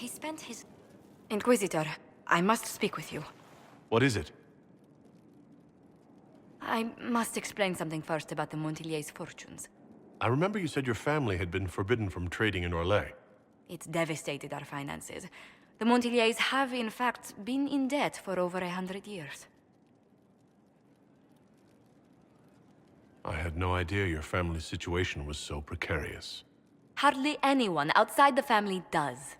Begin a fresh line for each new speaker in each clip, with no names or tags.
He spent his... Inquisitor, I must speak with you.
What is it?
I must explain something first about the Montiliers' fortunes.
I remember you said your family had been forbidden from trading in Orlais.
It's devastated our finances. The Montiliers have, in fact, been in debt for over 100 years.
I had no idea your family's situation was so precarious.
Hardly anyone outside the family does.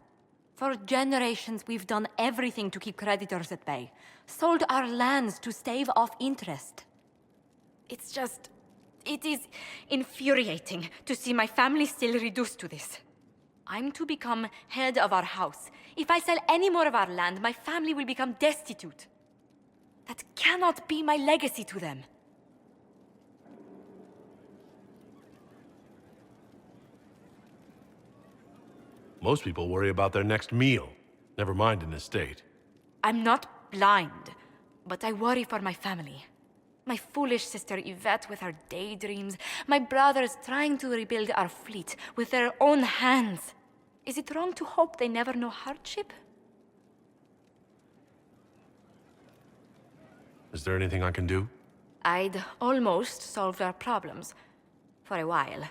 For generations, we've done everything to keep creditors at bay. Sold our lands to stave off interest. It is infuriating to see my family still reduced to this. I'm to become head of our house. If I sell any more of our land, my family will become destitute. That cannot be my legacy to them.
Most people worry about their next meal, never mind an estate.
I'm not blind, but I worry for my family. My foolish sister Yvette with her daydreams, my brothers trying to rebuild our fleet with their own hands. Is it wrong to hope they never know hardship?
Is there anything I can do?
I'd almost solved our problems. For a while.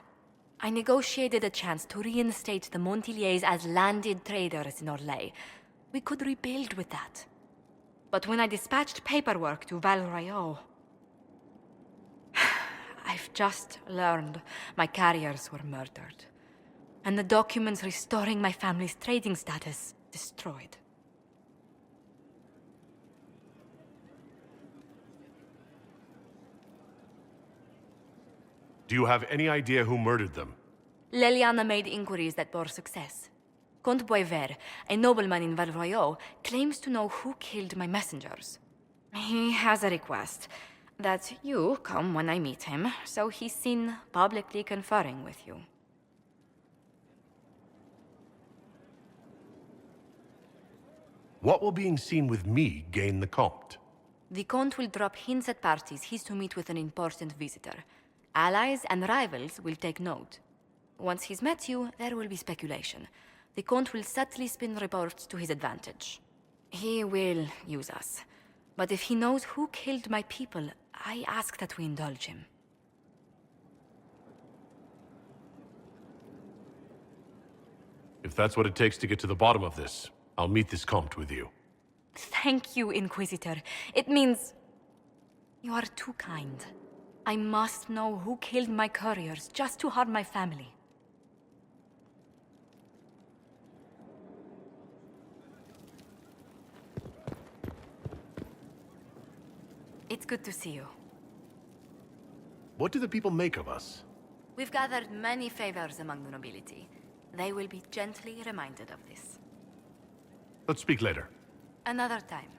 I negotiated a chance to reinstate the Montiliers as landed traders in Orlais. We could rebuild with that. But when I dispatched paperwork to Val Royeaux... I've just learned my carriers were murdered. And the documents restoring my family's trading status destroyed.
Do you have any idea who murdered them?
Leliana made inquiries that bore success. Comte Boisvert, a nobleman in Val Royeaux, claims to know who killed my messengers. He has a request that you come when I meet him, so he's seen publicly conferring with you.
What will being seen with me gain the Comte?
The Comte will drop hints at parties he's to meet with an important visitor. Allies and rivals will take note. Once he's met you, there will be speculation. The Comte will subtly spin reports to his advantage. He will use us. But if he knows who killed my people, I ask that we indulge him.
If that's what it takes to get to the bottom of this, I'll meet this Comte with you.
Thank you, Inquisitor. It means... you are too kind. I must know who killed my couriers just to harm my family. It's good to see you.
What do the people make of us?
We've gathered many favors among the nobility. They will be gently reminded of this.
Let's speak later.
Another time.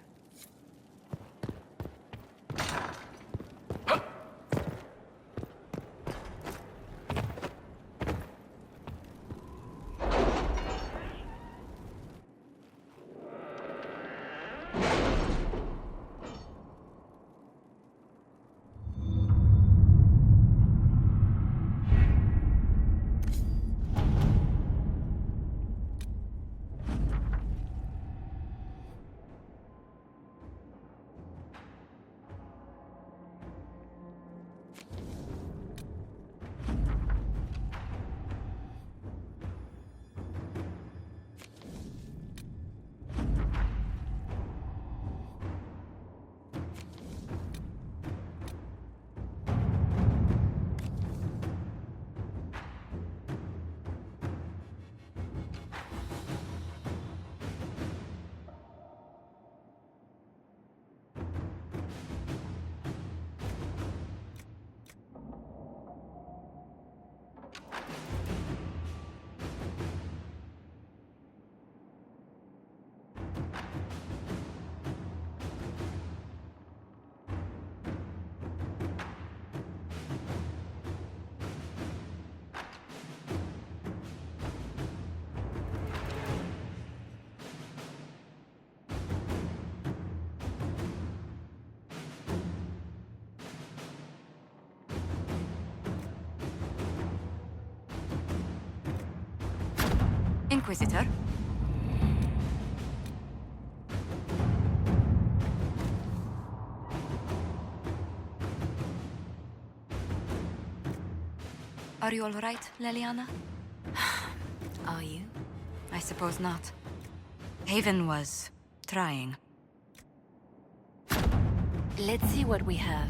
Inquisitor? Are you all right, Leliana?
Are you?
I suppose not. Haven was trying.
Let's see what we have.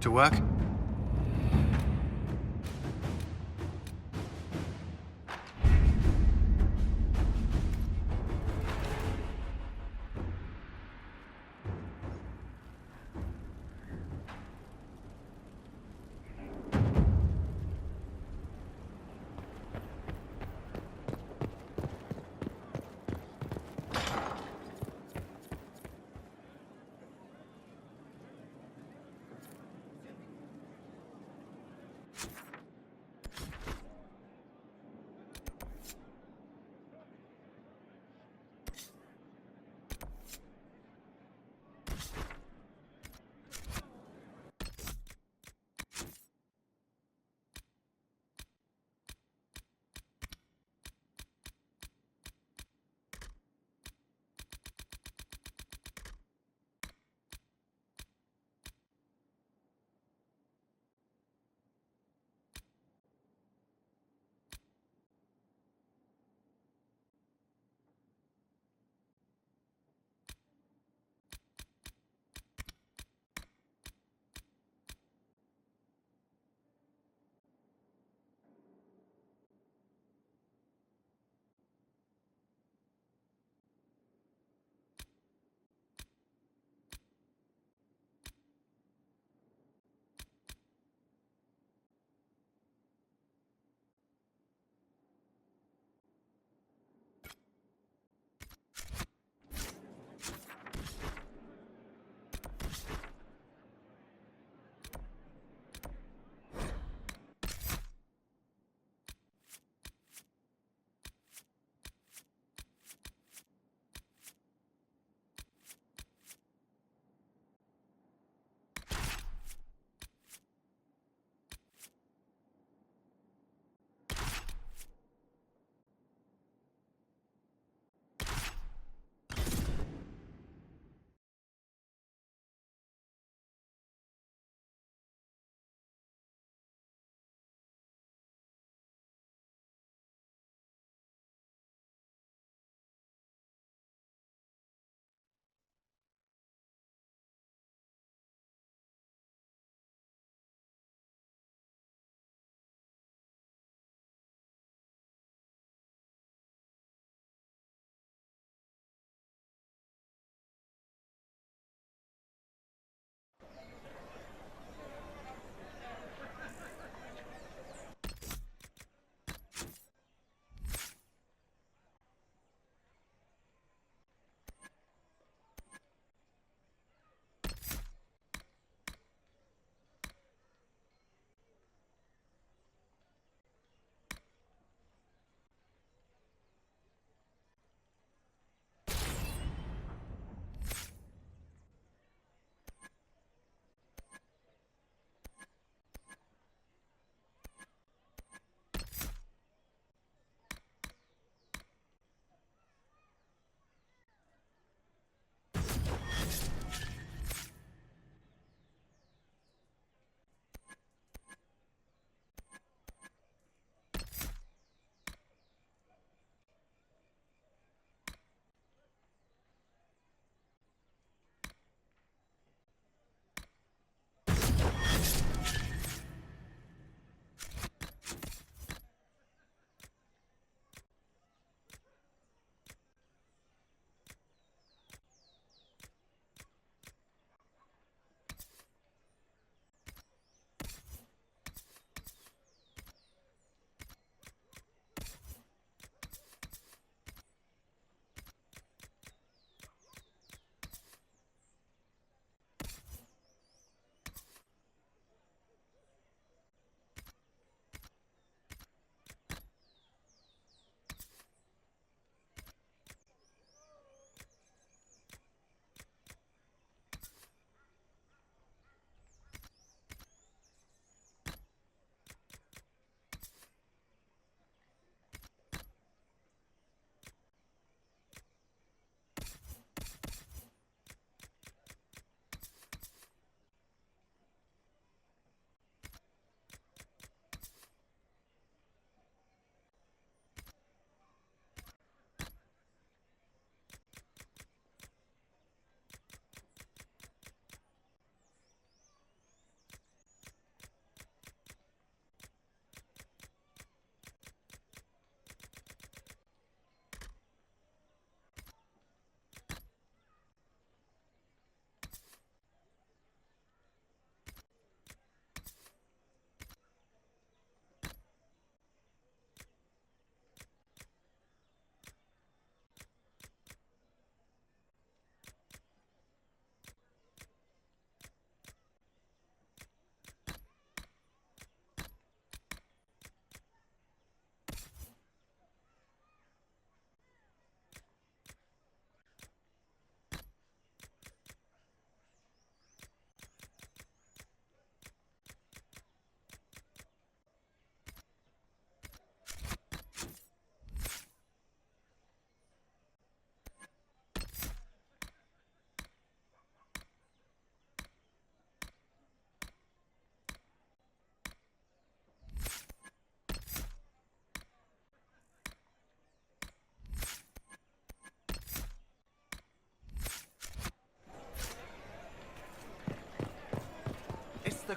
To work?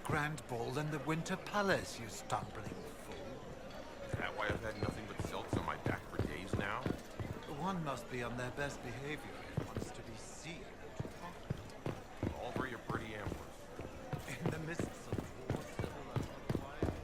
grand ball in the Winter Palace, you stumbling fool.
Is that why I've had nothing but silks on my back for days now?
One must be on their best behavior if one is to be seen and talked.
All for your pretty empress.
In the midst of war, civil and otherwise.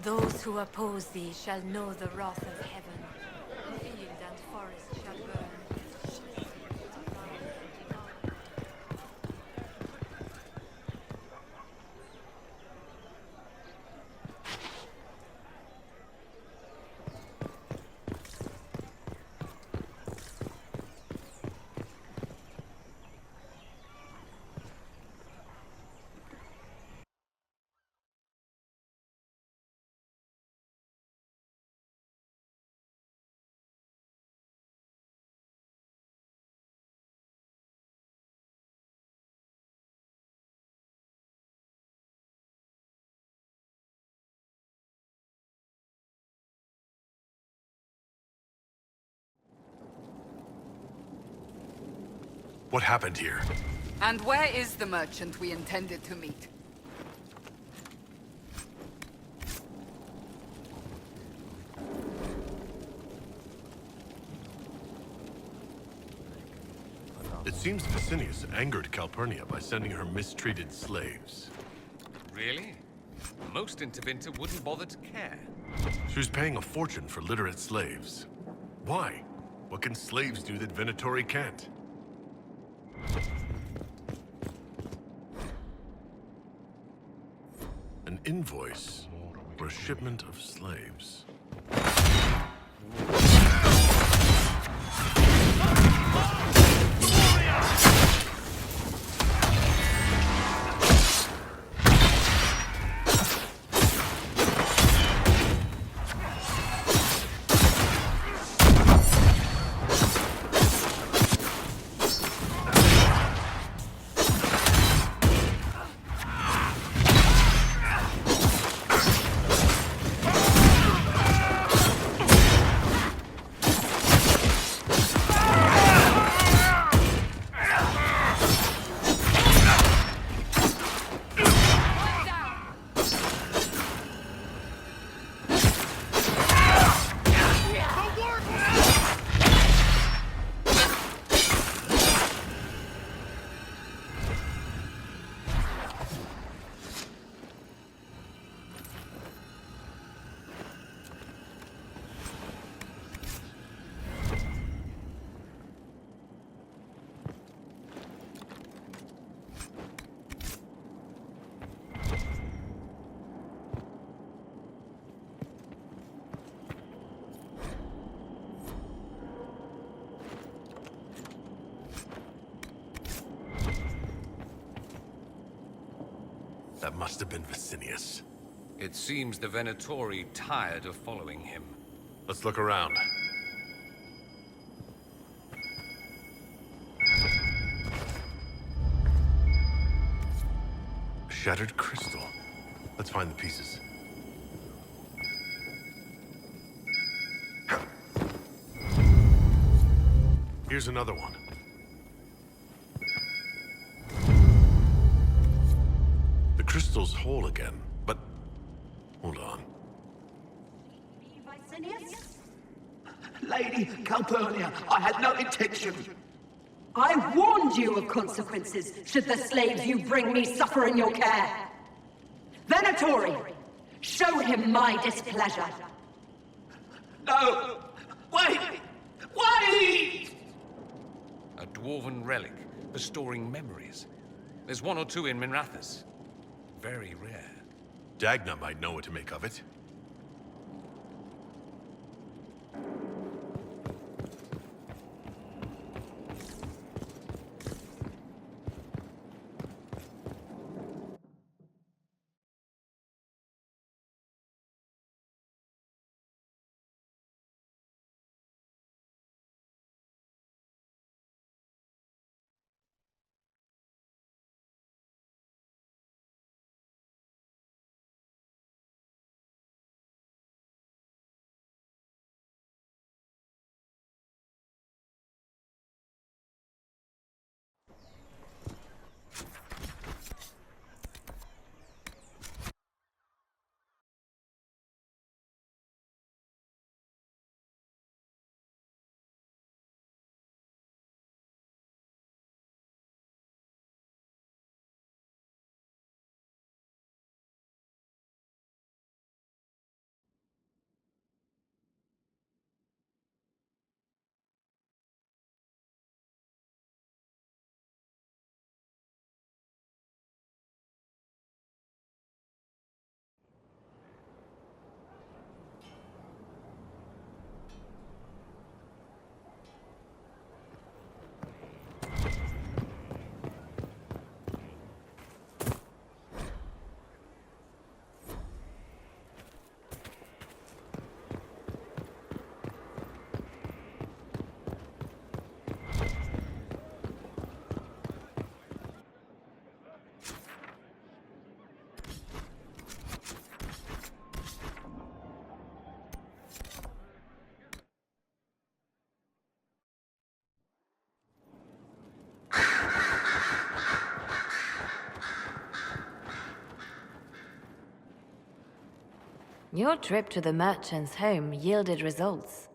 Those who oppose thee shall know the wrath of heaven. Field and forest shall burn.
What happened here?
And where is the merchant we intended to meet?
It seems Vicinius angered Calpurnia by sending her mistreated slaves.
Really? Most in TEVINTER wouldn't bother to care.
She was paying a fortune for literate slaves. Why? What can slaves do that Venatori can't? An invoice for a shipment of slaves. That must have been Vicinius.
It seems the Venatori tired of following him.
Let's look around. Shattered crystal. Let's find the pieces. Here's another one. The crystal's whole again, but... hold on.
Lady Calpurnia, I had no intention.
I warned you of consequences should the slaves you bring me suffer in your care. Venatori, show him my displeasure.
No! Wait! Wait!
A dwarven relic, restoring memories. There's one or two in Minrathous. Very rare.
Dagna might know what to make of it.
Your trip to the merchant's home yielded results.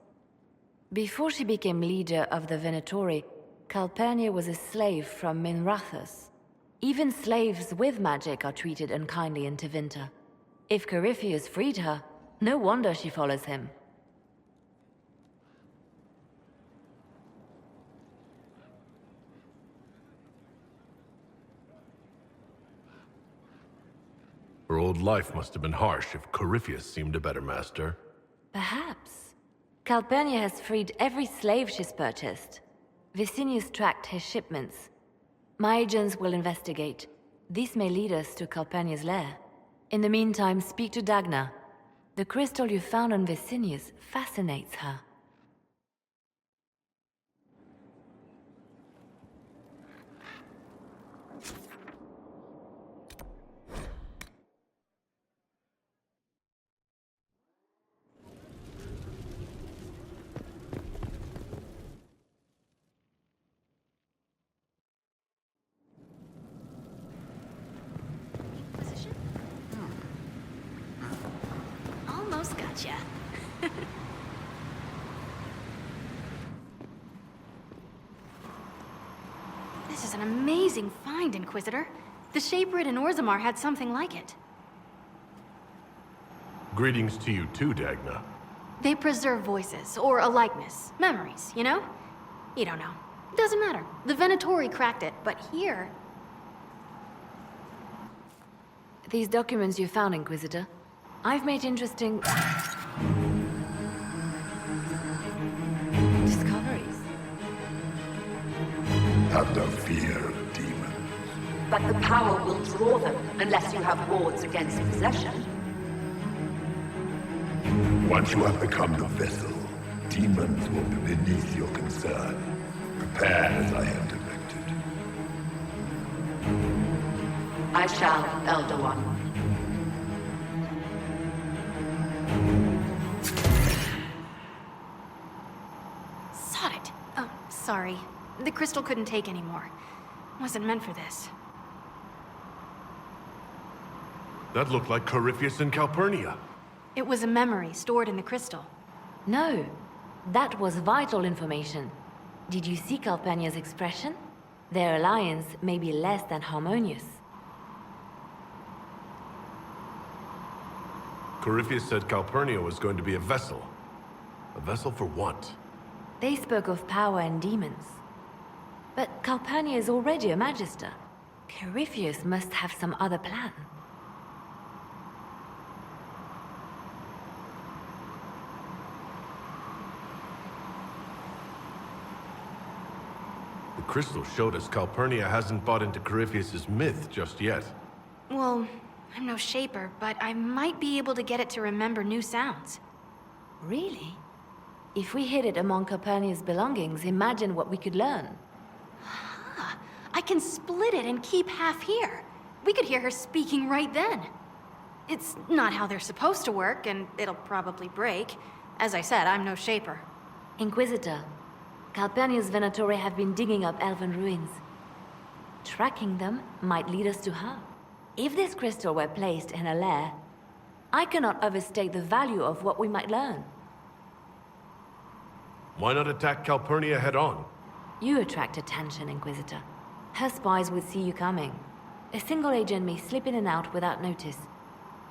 Before she became leader of the Venatori, Calpurnia was a slave from Minrathous. Even slaves with magic are treated unkindly in TEVINTER. If Corypheus freed her, no wonder she follows him.
Her old life must have been harsh if Corypheus seemed a better master.
Perhaps. Calpurnia has freed every slave she's purchased. Vicinius tracked his shipments. My agents will investigate. This may lead us to Calpurnia's lair. In the meantime, speak to Dagna. The crystal you found on Vicinius fascinates her.
Inquisition? Almost gotcha. This is an amazing find, Inquisitor. The Shaperid in Orzammar had something like it.
Greetings to you too, Dagna.
They preserve voices, or a likeness, memories, you know? You don't know. Doesn't matter. The Venatori cracked it, but here...
These documents you found, Inquisitor, I've made interesting... discoveries.
Have no fear, demon.
but the power will draw them unless you have wards against possession.
Once you have become the vessel, demons will be beneath your concern. Prepare as I have directed.
I shall, Elder One.
Sod it. Oh, sorry. The crystal couldn't take anymore. Wasn't meant for this.
That looked like Corypheus and Calpurnia.
It was a memory stored in the crystal.
No, that was vital information. Did you see Calpurnia's expression? Their alliance may be less than harmonious.
Corypheus said Calpurnia was going to be a vessel. A vessel for what?
They spoke of power and demons. But Calpurnia is already a magister. Corypheus must have some other plan.
The crystal showed us Calpurnia hasn't bought into Corypheus's myth just yet.
Well, I'm no shaper, but I might be able to get it to remember new sounds.
Really? If we hid it among Calpurnia's belongings, imagine what we could learn.
I can split it and keep half here. We could hear her speaking right then. It's not how they're supposed to work, and it'll probably break. As I said, I'm no shaper.
Inquisitor, Calpurnia's Venatori have been digging up elven ruins. Tracking them might lead us to her. If this crystal were placed in a lair, I cannot overstate the value of what we might learn.
Why not attack Calpurnia head-on?
You attract attention, Inquisitor. Her spies would see you coming. A single agent may slip in and out without notice.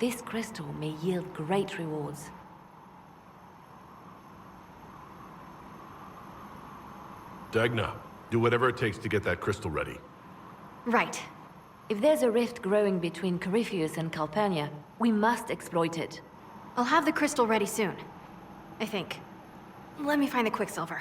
This crystal may yield great rewards.
Dagna, do whatever it takes to get that crystal ready.
Right.
If there's a rift growing between Corypheus and Calpurnia, we must exploit it.
I'll have the crystal ready soon. I think. Let me find the Quicksilver.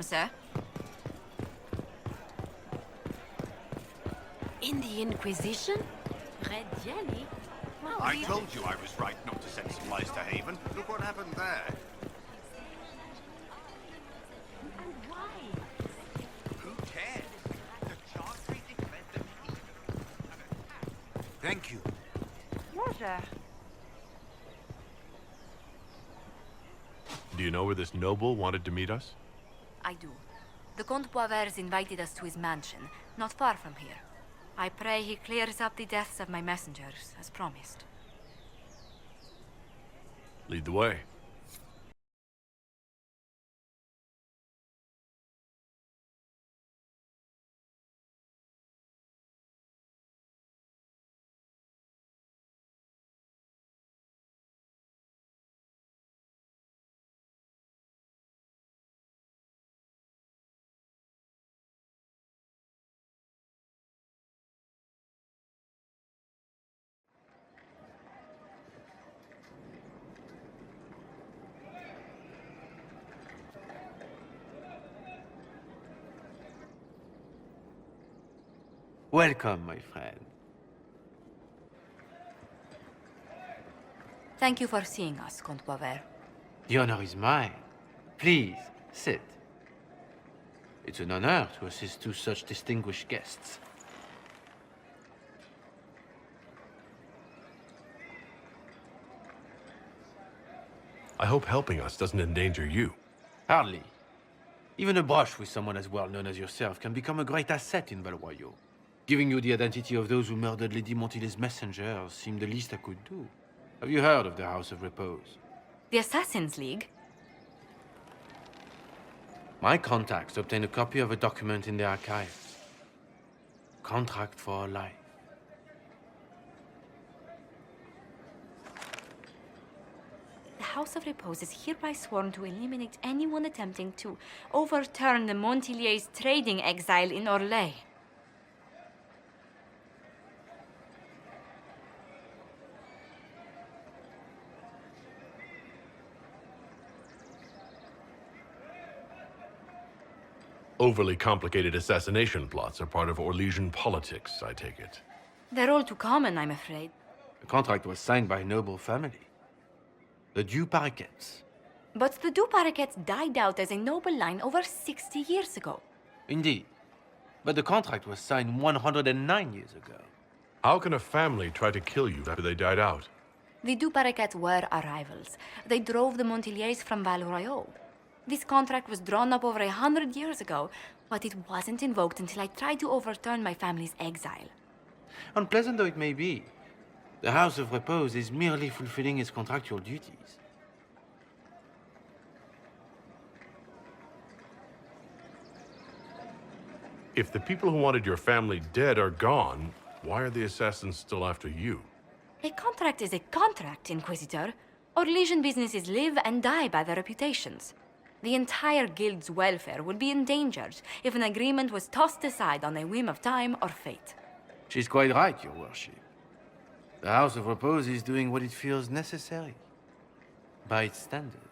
Sir?
In the Inquisition? Red jelly?
I told you I was right not to send supplies to Haven. Look what happened there. Who cares? The Chantry defend the Haven.
Thank you.
Do you know where this noble wanted to meet us?
I do. The Comte Boisvert invited us to his mansion, not far from here. I pray he clears up the deaths of my messengers, as promised.
Lead the way.
Welcome, my friend.
Thank you for seeing us, Comte Boisvert.
The honor is mine. Please, sit. It's an honor to assist two such distinguished guests.
I hope helping us doesn't endanger you.
Hardly. Even a brush with someone as well known as yourself can become a great asset in Valroyo. Giving you the identity of those who murdered Lady Montily's messengers seemed the least I could do. Have you heard of the House of Repose?
The Assassin's League?
My contacts obtained a copy of a document in the archives. Contract for life.
The House of Repose is hereby sworn to eliminate anyone attempting to overturn the Montilier's trading exile in Orlais.
Overly complicated assassination plots are part of Orlesian politics, I take it.
They're all too common, I'm afraid.
The contract was signed by a noble family. The Du Paraquets.
But the Du Paraquets died out as a noble line over 60 years ago.
Indeed. But the contract was signed 109 years ago.
How can a family try to kill you after they died out?
The Du Paraquets were our rivals. They drove the Montiliers from Valroyo. This contract was drawn up over 100 years ago, but it wasn't invoked until I tried to overturn my family's exile.
Unpleasant though it may be, the House of Repose is merely fulfilling its contractual duties.
If the people who wanted your family dead are gone, why are the assassins still after you?
A contract is a contract, Inquisitor. Orlesian businesses live and die by their reputations. The entire guild's welfare would be endangered if an agreement was tossed aside on a whim of time or fate.
She's quite right, Your Worship. The House of Repose is doing what it feels necessary, by its standards.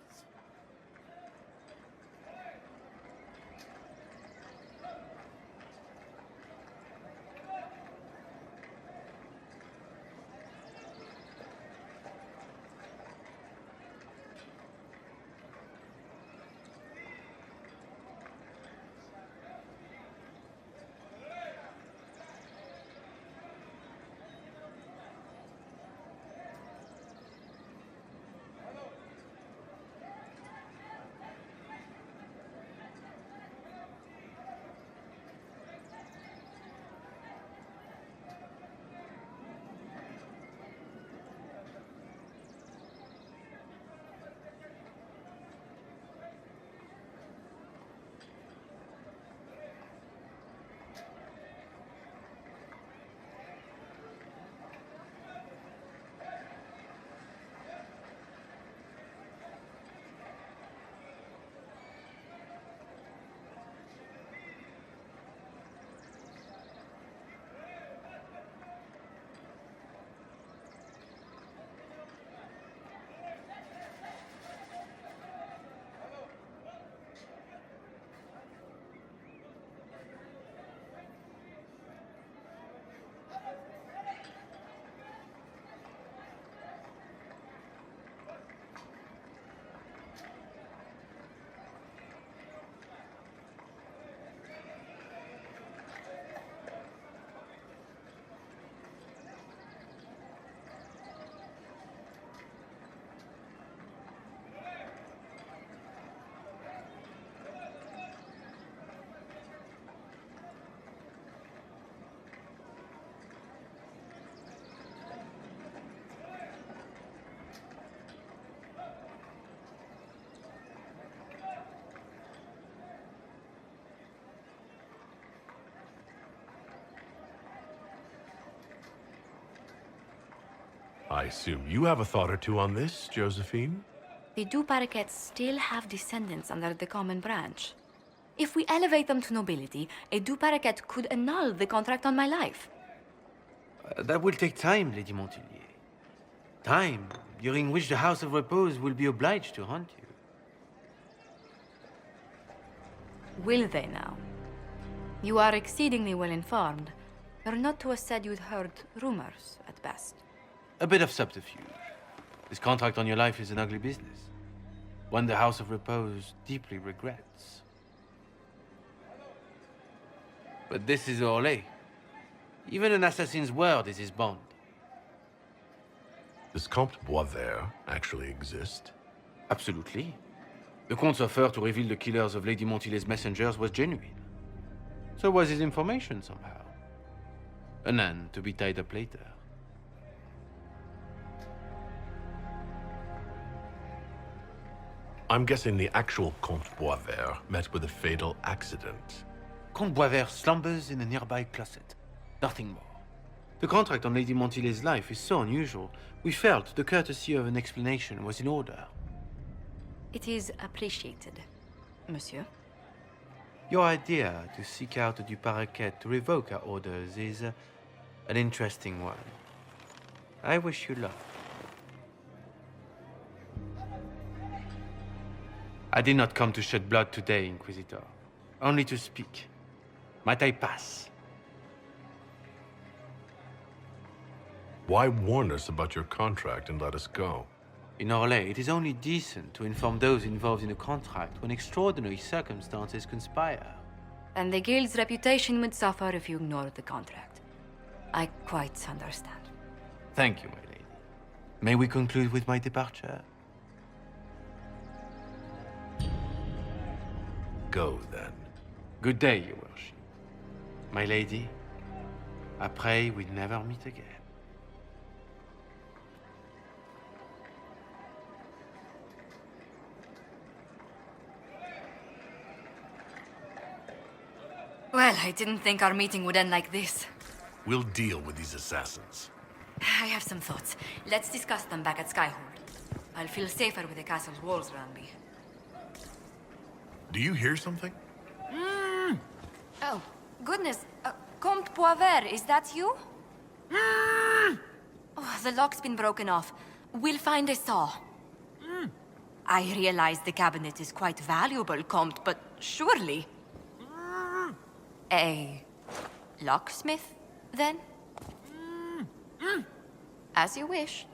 I assume you have a thought or two on this, Josephine?
The du Paraquets still have descendants under the common branch. If we elevate them to nobility, a du Paraquet could annul the contract on my life.
That will take time, Lady Montilyet. Time during which the House of Repose will be obliged to hunt you.
Will they now? You are exceedingly well informed. You're not to have said you'd heard rumors, at best.
A bit of subterfuge. This contract on your life is an ugly business. One the House of Repose deeply regrets. But this is Orlais. Even an assassin's word is his bond.
Does Comte Boisvert actually exist?
Absolutely. The Comte's offer to reveal the killers of Lady Montilyet's messengers was genuine. So was his information somehow. An end to be tied up later.
I'm guessing the actual Comte Boisvert met with a fatal accident.
Comte Boisvert slumbers in a nearby closet. Nothing more. The contract on Lady Montilyet's life is so unusual, we felt the courtesy of an explanation was in order.
It is appreciated, monsieur.
Your idea to seek out a du Paraquet to revoke our orders is an interesting one. I wish you luck. I did not come to shed blood today, Inquisitor. Only to speak. Might I pass?
Why warn us about your contract and let us go?
In Orlais, it is only decent to inform those involved in a contract when extraordinary circumstances conspire.
And the guild's reputation would suffer if you ignored the contract. I quite understand.
Thank you, my lady. May we conclude with my departure?
Go, then.
Good day, your worship. My lady, I pray we never meet again.
Well, I didn't think our meeting would end like this.
We'll deal with these assassins.
I have some thoughts. Let's discuss them back at Skyhold. I'll feel safer with the castle's walls around me.
Do you hear something?
Oh, goodness. Comte Boisvert, is that you? Oh, the lock's been broken off. We'll find a saw. I realize the cabinet is quite valuable, Comte, but surely... A locksmith, then? As you wish.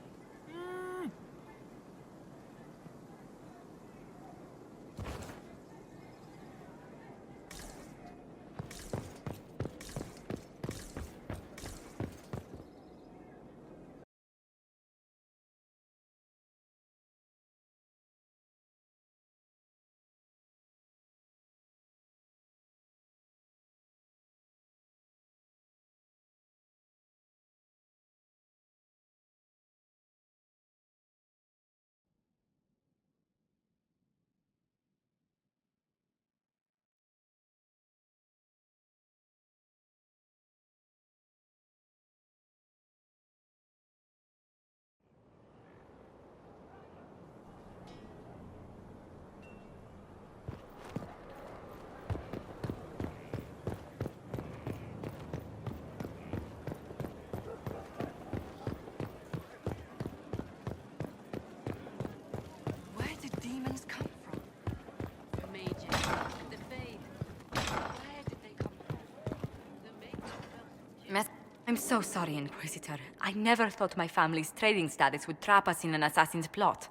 I'm so sorry, Inquisitor. I never thought my family's trading status would trap us in an assassin's plot.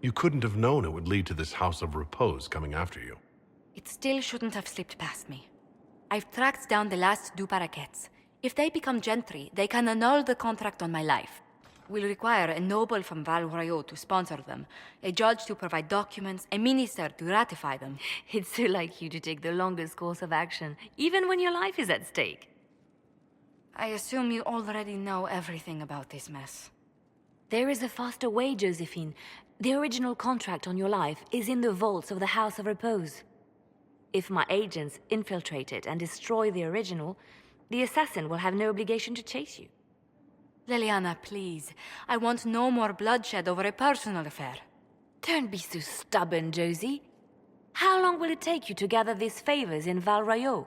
You couldn't have known it would lead to this House of Repose coming after you.
It still shouldn't have slipped past me. I've tracked down the last du Paraquets. If they become gentry, they can annul the contract on my life. We'll require a noble from Val Royaux to sponsor them, a judge to provide documents, a minister to ratify them.
It's so like you to take the longest course of action, even when your life is at stake.
I assume you already know everything about this mess.
There is a faster way, Josephine. The original contract on your life is in the vaults of the House of Repose. If my agents infiltrate it and destroy the original, the assassin will have no obligation to chase you.
Leliana, please. I want no more bloodshed over a personal affair.
Don't be so stubborn, Josie. How long will it take you to gather these favors in Val Royeaux?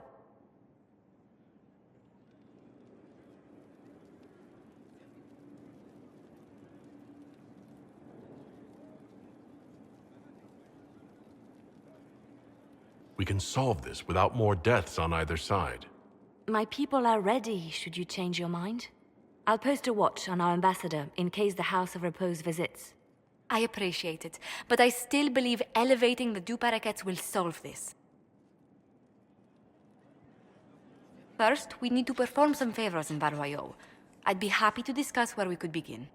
We can solve this without more deaths on either side.
My people are ready, should you change your mind. I'll post a watch on our ambassador in case the House of Repose visits.
I appreciate it, but I still believe elevating the Du Paraquets will solve this. First, we need to perform some favors in Val Royeaux. I'd be happy to discuss where we could begin.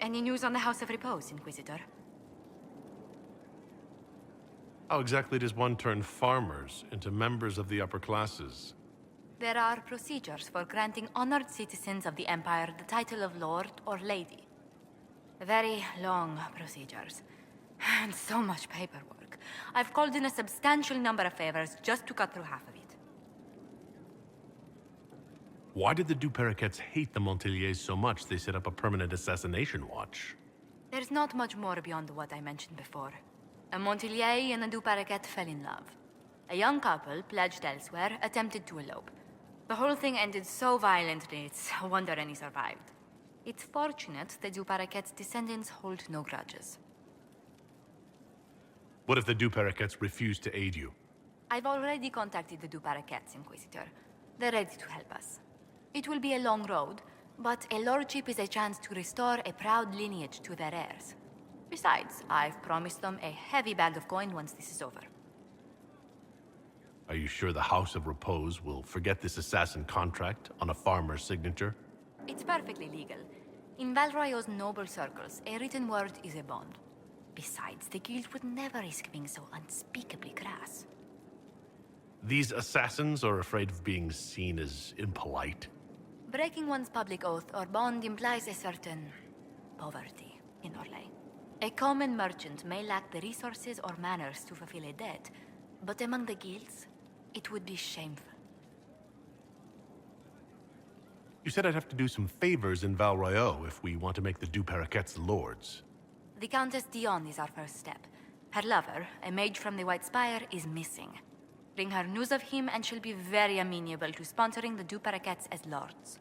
Any news on the House of Repose, Inquisitor?
How exactly does one turn farmers into members of the upper classes?
There are procedures for granting honored citizens of the Empire the title of Lord or Lady. Very long procedures. And so much paperwork. I've called in a substantial number of favors just to cut through half of it.
Why did the Du Paraquets hate the Monteliers so much they set up a permanent assassination watch?
There's not much more beyond what I mentioned before. A Montelier and a Du Paraquet fell in love. A young couple, pledged elsewhere, attempted to elope. The whole thing ended so violently, it's a wonder any survived. It's fortunate the Du Paraquets' descendants hold no grudges.
What if the Du Paraquets refuse to aid you?
I've already contacted the Du Paraquets, Inquisitor. They're ready to help us. It will be a long road, but a lordship is a chance to restore a proud lineage to their heirs. Besides, I've promised them a heavy bag of coin once this is over.
Are you sure the House of Repose will forget this assassin contract on a farmer's signature?
It's perfectly legal. In Val Royeaux's noble circles, a written word is a bond. Besides, the guild would never risk being so unspeakably crass.
These assassins are afraid of being seen as impolite.
Breaking one's public oath or bond implies a certain poverty in Orlais. A common merchant may lack the resources or manners to fulfill a debt, but among the guilds, it would be shameful.
You said I'd have to do some favors in Val Royeaux if we want to make the Du Paraquets lords.
The Countess Dion is our first step. Her lover, a mage from the White Spire, is missing. Bring her news of him and she'll be very amenable to sponsoring the Du Paraquets as lords.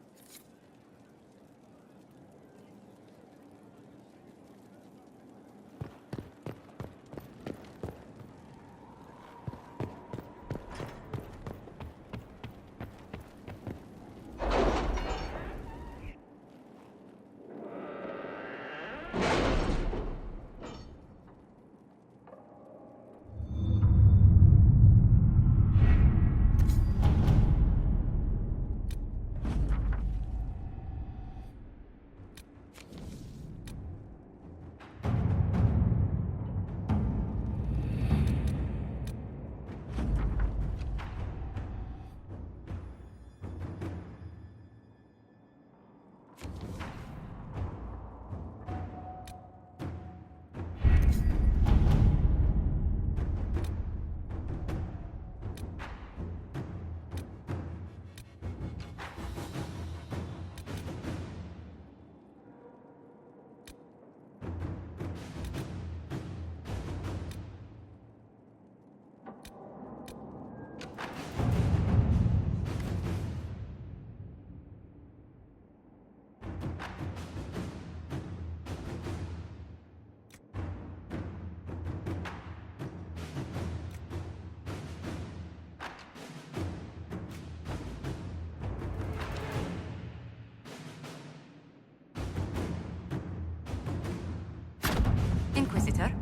Inquisitor?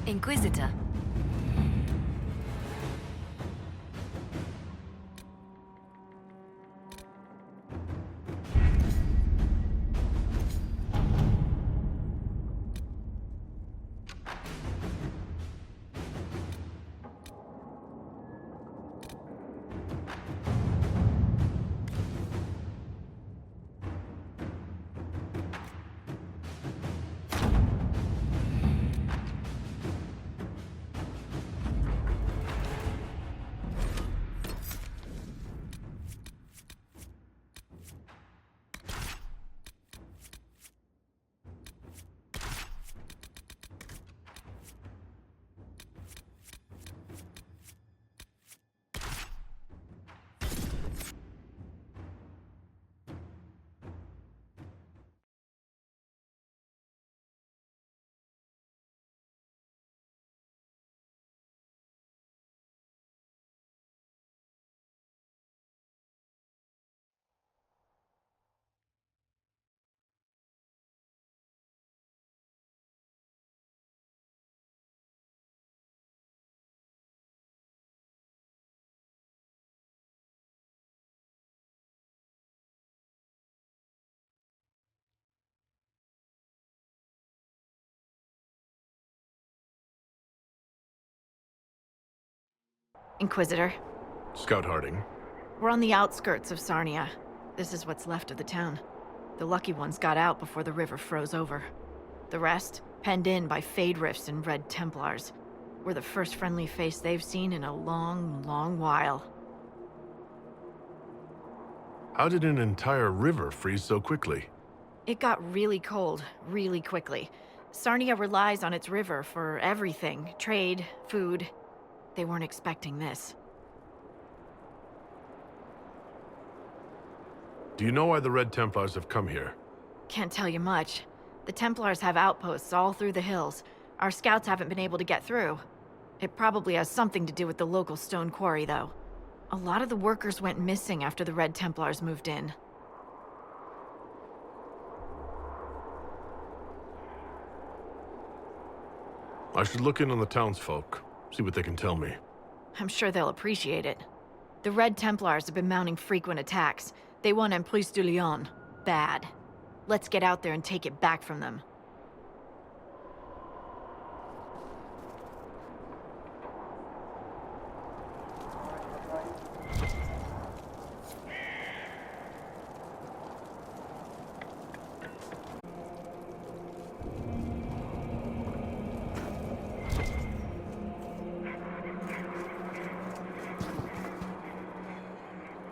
Inquisitor.
Inquisitor.
Scout Harding.
We're on the outskirts of Sarnia. This is what's left of the town. The lucky ones got out before the river froze over. The rest, penned in by Fade Rifts and Red Templars. We're the first friendly face they've seen in a long, long while.
How did an entire river freeze so quickly?
It got really cold, really quickly. Sarnia relies on its river for everything. Trade, food. They weren't expecting this.
Do you know why the Red Templars have come here?
Can't tell you much. The Templars have outposts all through the hills. Our scouts haven't been able to get through. It probably has something to do with the local stone quarry, though. A lot of the workers went missing after the Red Templars moved in.
I should look in on the townsfolk, see what they can tell me.
I'm sure they'll appreciate it. The Red Templars have been mounting frequent attacks. They want Emprise du Lion. Bad. Let's get out there and take it back from them.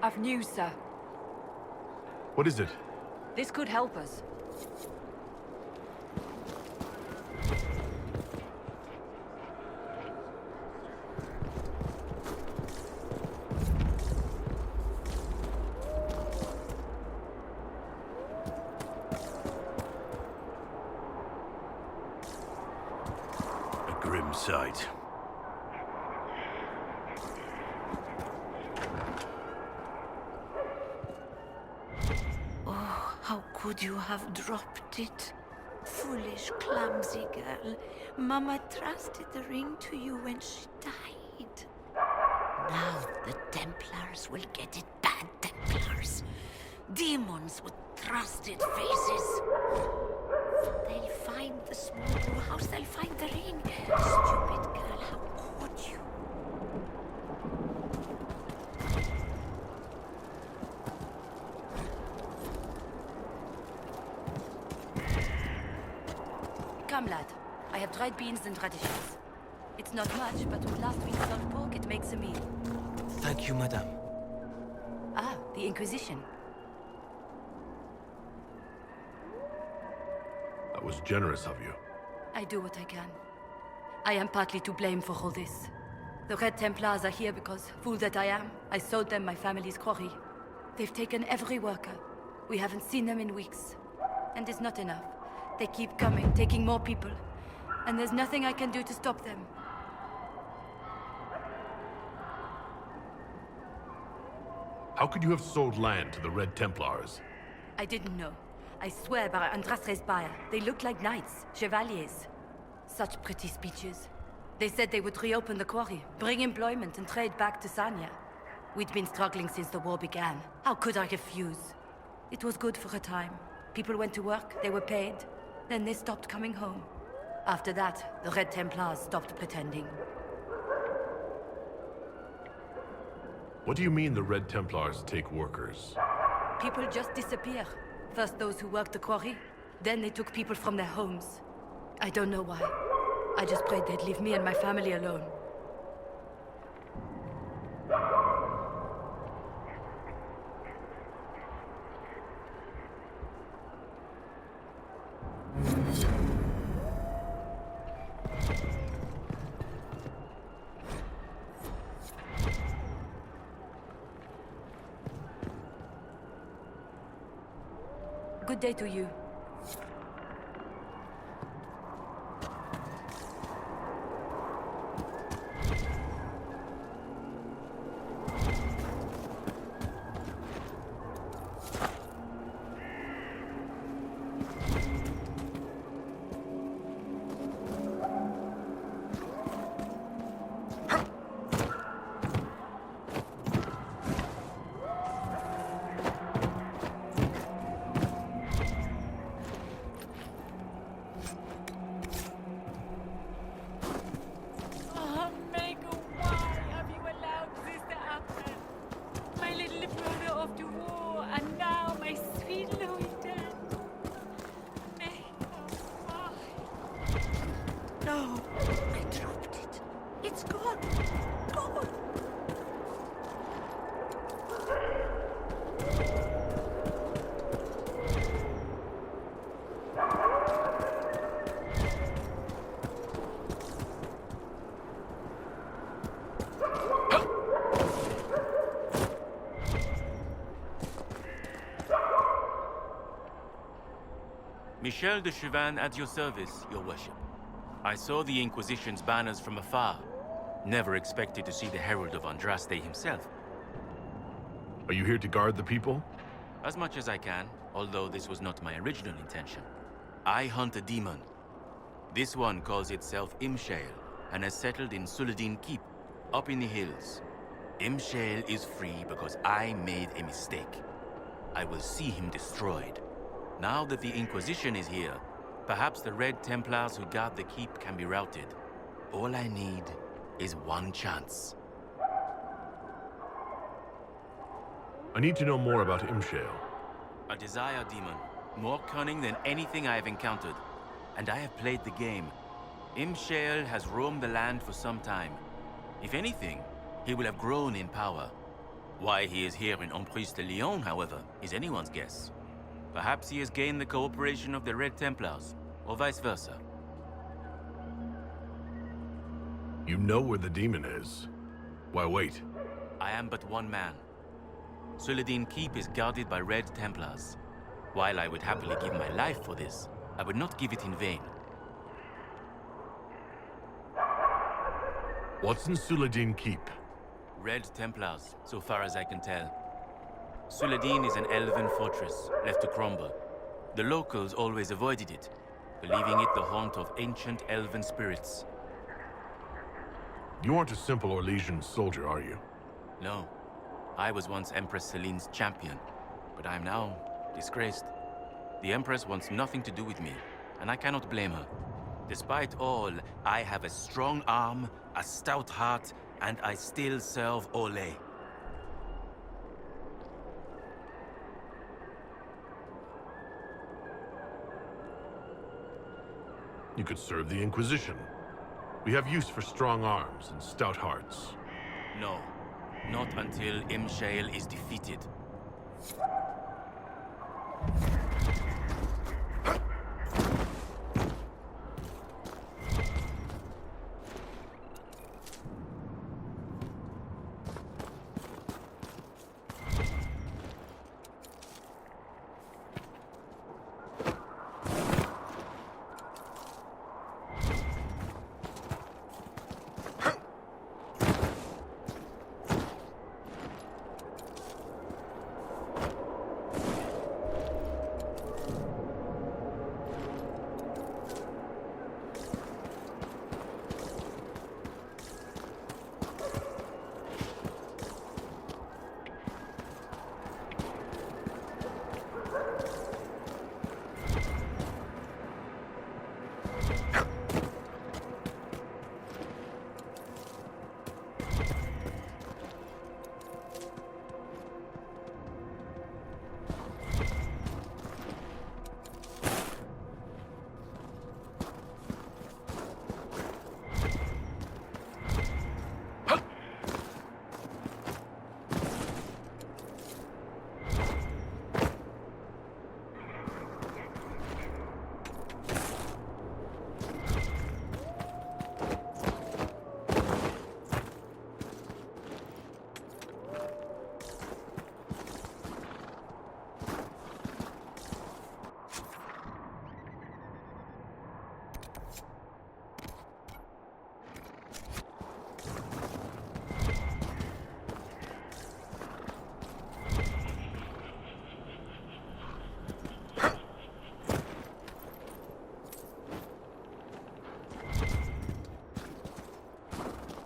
I've news, sir.
What is it?
This could help us.
A grim sight.
How could you have dropped it? Foolish, clumsy girl. Mama trusted the ring to you when she died. Now the Templars will get it, bad Templars. Demons with trusted faces. They'll find the small brew house, they'll find the ring. Stupid girl, how could you?
Come, lad. I have dried beans and radishes. It's not much, but with last week's salt pork, it makes a meal.
Thank you, madame.
Ah, the Inquisition.
That was generous of you.
I do what I can. I am partly to blame for all this. The Red Templars are here because, fool that I am, I sold them my family's quarry. They've taken every worker. We haven't seen them in weeks. And it's not enough. They keep coming, taking more people. And there's nothing I can do to stop them.
How could you have sold land to the Red Templars?
I didn't know. I swear by Andraste's buyer. They looked like knights, chevaliers. Such pretty speeches. They said they would reopen the quarry, bring employment and trade back to Sarnia. We'd been struggling since the war began. How could I refuse? It was good for a time. People went to work, they were paid. Then they stopped coming home. After that, the Red Templars stopped pretending.
What do you mean the Red Templars take workers?
People just disappear. First those who worked the quarry, then they took people from their homes. I don't know why. I just prayed they'd leave me and my family alone. Good day to you.
No! I dropped it. It's gone. Gone.
Michel de Chauvin at your service, your worship. I saw the Inquisition's banners from afar. Never expected to see the Herald of Andraste himself.
Are you here to guard the people?
As much as I can, although this was not my original intention. I hunt a demon. This one calls itself Imshale, and has settled in Suladin Keep, up in the hills. Imshale is free because I made a mistake. I will see him destroyed. Now that the Inquisition is here, perhaps the Red Templars who guard the keep can be routed. All I need is one chance.
I need to know more about Imshale.
A desire demon, more cunning than anything I have encountered. And I have played the game. Imshale has roamed the land for some time. If anything, he will have grown in power. Why he is here in Emprise de Lyon, however, is anyone's guess. Perhaps he has gained the cooperation of the Red Templars, or vice versa.
You know where the demon is. Why wait?
I am but one man. Suladin Keep is guarded by Red Templars. While I would happily give my life for this, I would not give it in vain.
What's in Suladin Keep?
Red Templars, so far as I can tell. Suladin is an elven fortress, left to crumble. The locals always avoided it, believing it the haunt of ancient elven spirits.
You aren't a simple Orlesian soldier, are you?
No. I was once Empress Celine's champion, but I am now disgraced. The Empress wants nothing to do with me, and I cannot blame her. Despite all, I have a strong arm, a stout heart, and I still serve Orlais.
You could serve the Inquisition. We have use for strong arms and stout hearts.
No, not until Imshale is defeated.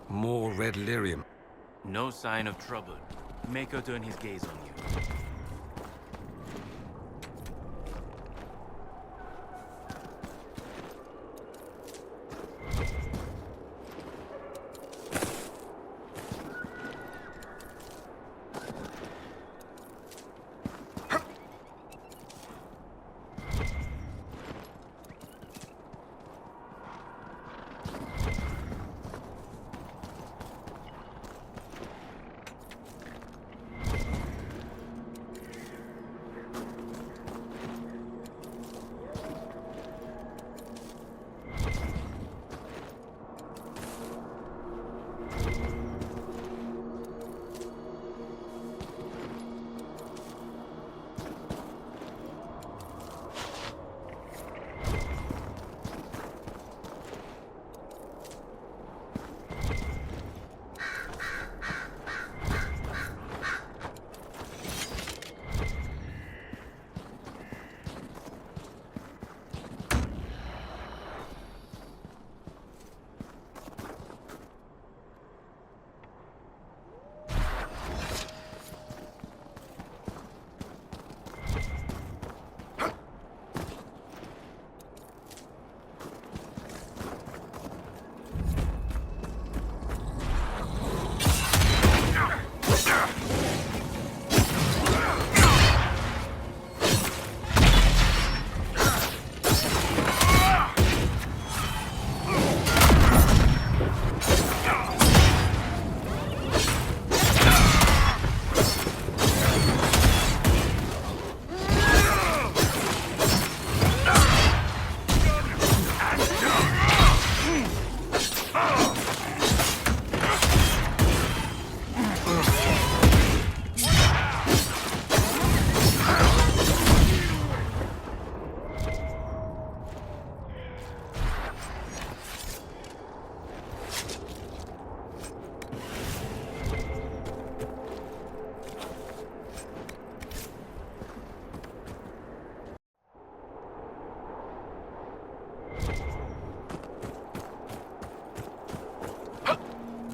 More red lyrium.
No sign of trouble. Make her turn his gaze on you.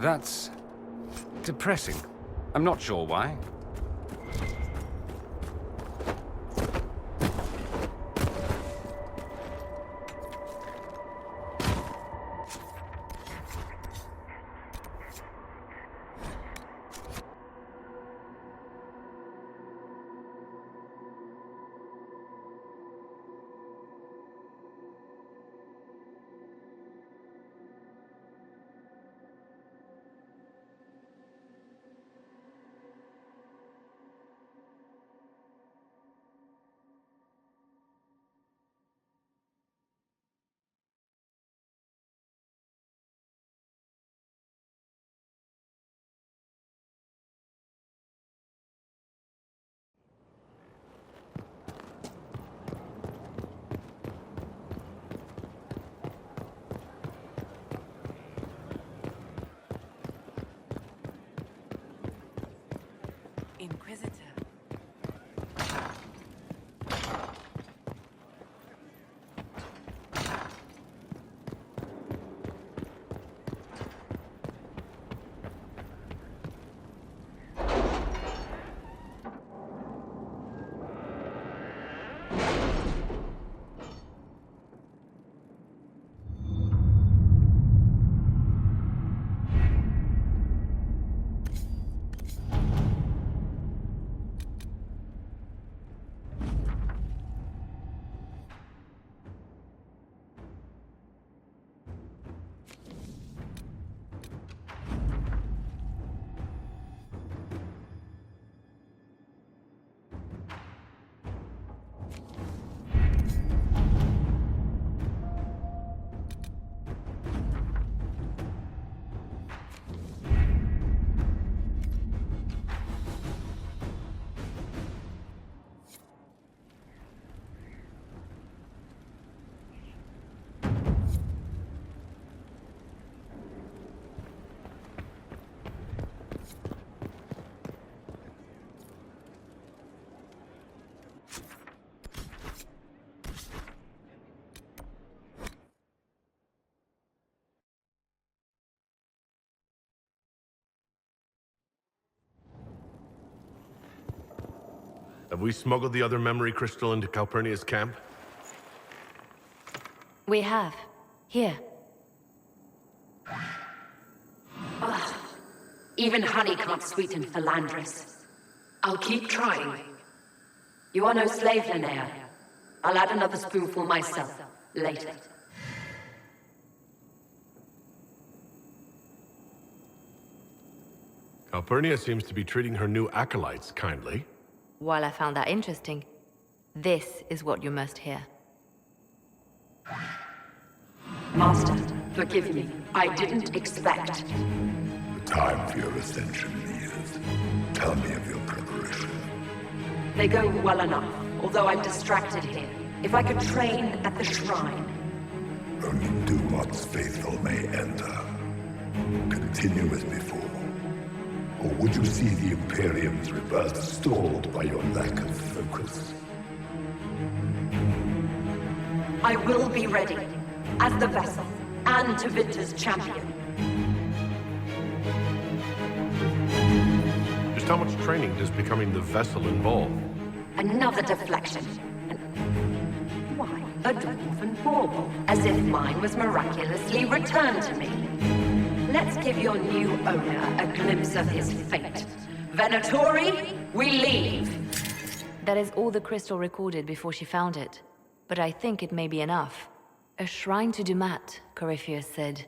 That's depressing. I'm not sure why.
Inquisitor.
Have we smuggled the other memory crystal into Calpurnia's camp?
We have. Here.
Ugh. Even honey can't sweeten philandris. I'll keep trying. You are no slave, Linnea. I'll add another spoonful myself, later.
Calpurnia seems to be treating her new acolytes kindly.
While I found that interesting, this is what you must hear.
Master, forgive me. I didn't expect.
The time for your ascension nears. Tell me of your preparation.
They go well enough, although I'm distracted here. If I could train at the shrine.
Only Dumat's faithful may enter. Continue as before. Or would you see the Imperium's rebirth stalled by your lack of focus?
I will be ready, as the vessel, and TEVINTER's champion.
Just how much training does becoming the vessel involve?
Another deflection. Why, a dwarven bauble, as if mine was miraculously returned to me. Let's give your new owner a glimpse of his fate. Venatori, we leave!
That is all the crystal recorded before she found it. But I think it may be enough. A shrine to Dumat, Corypheus said.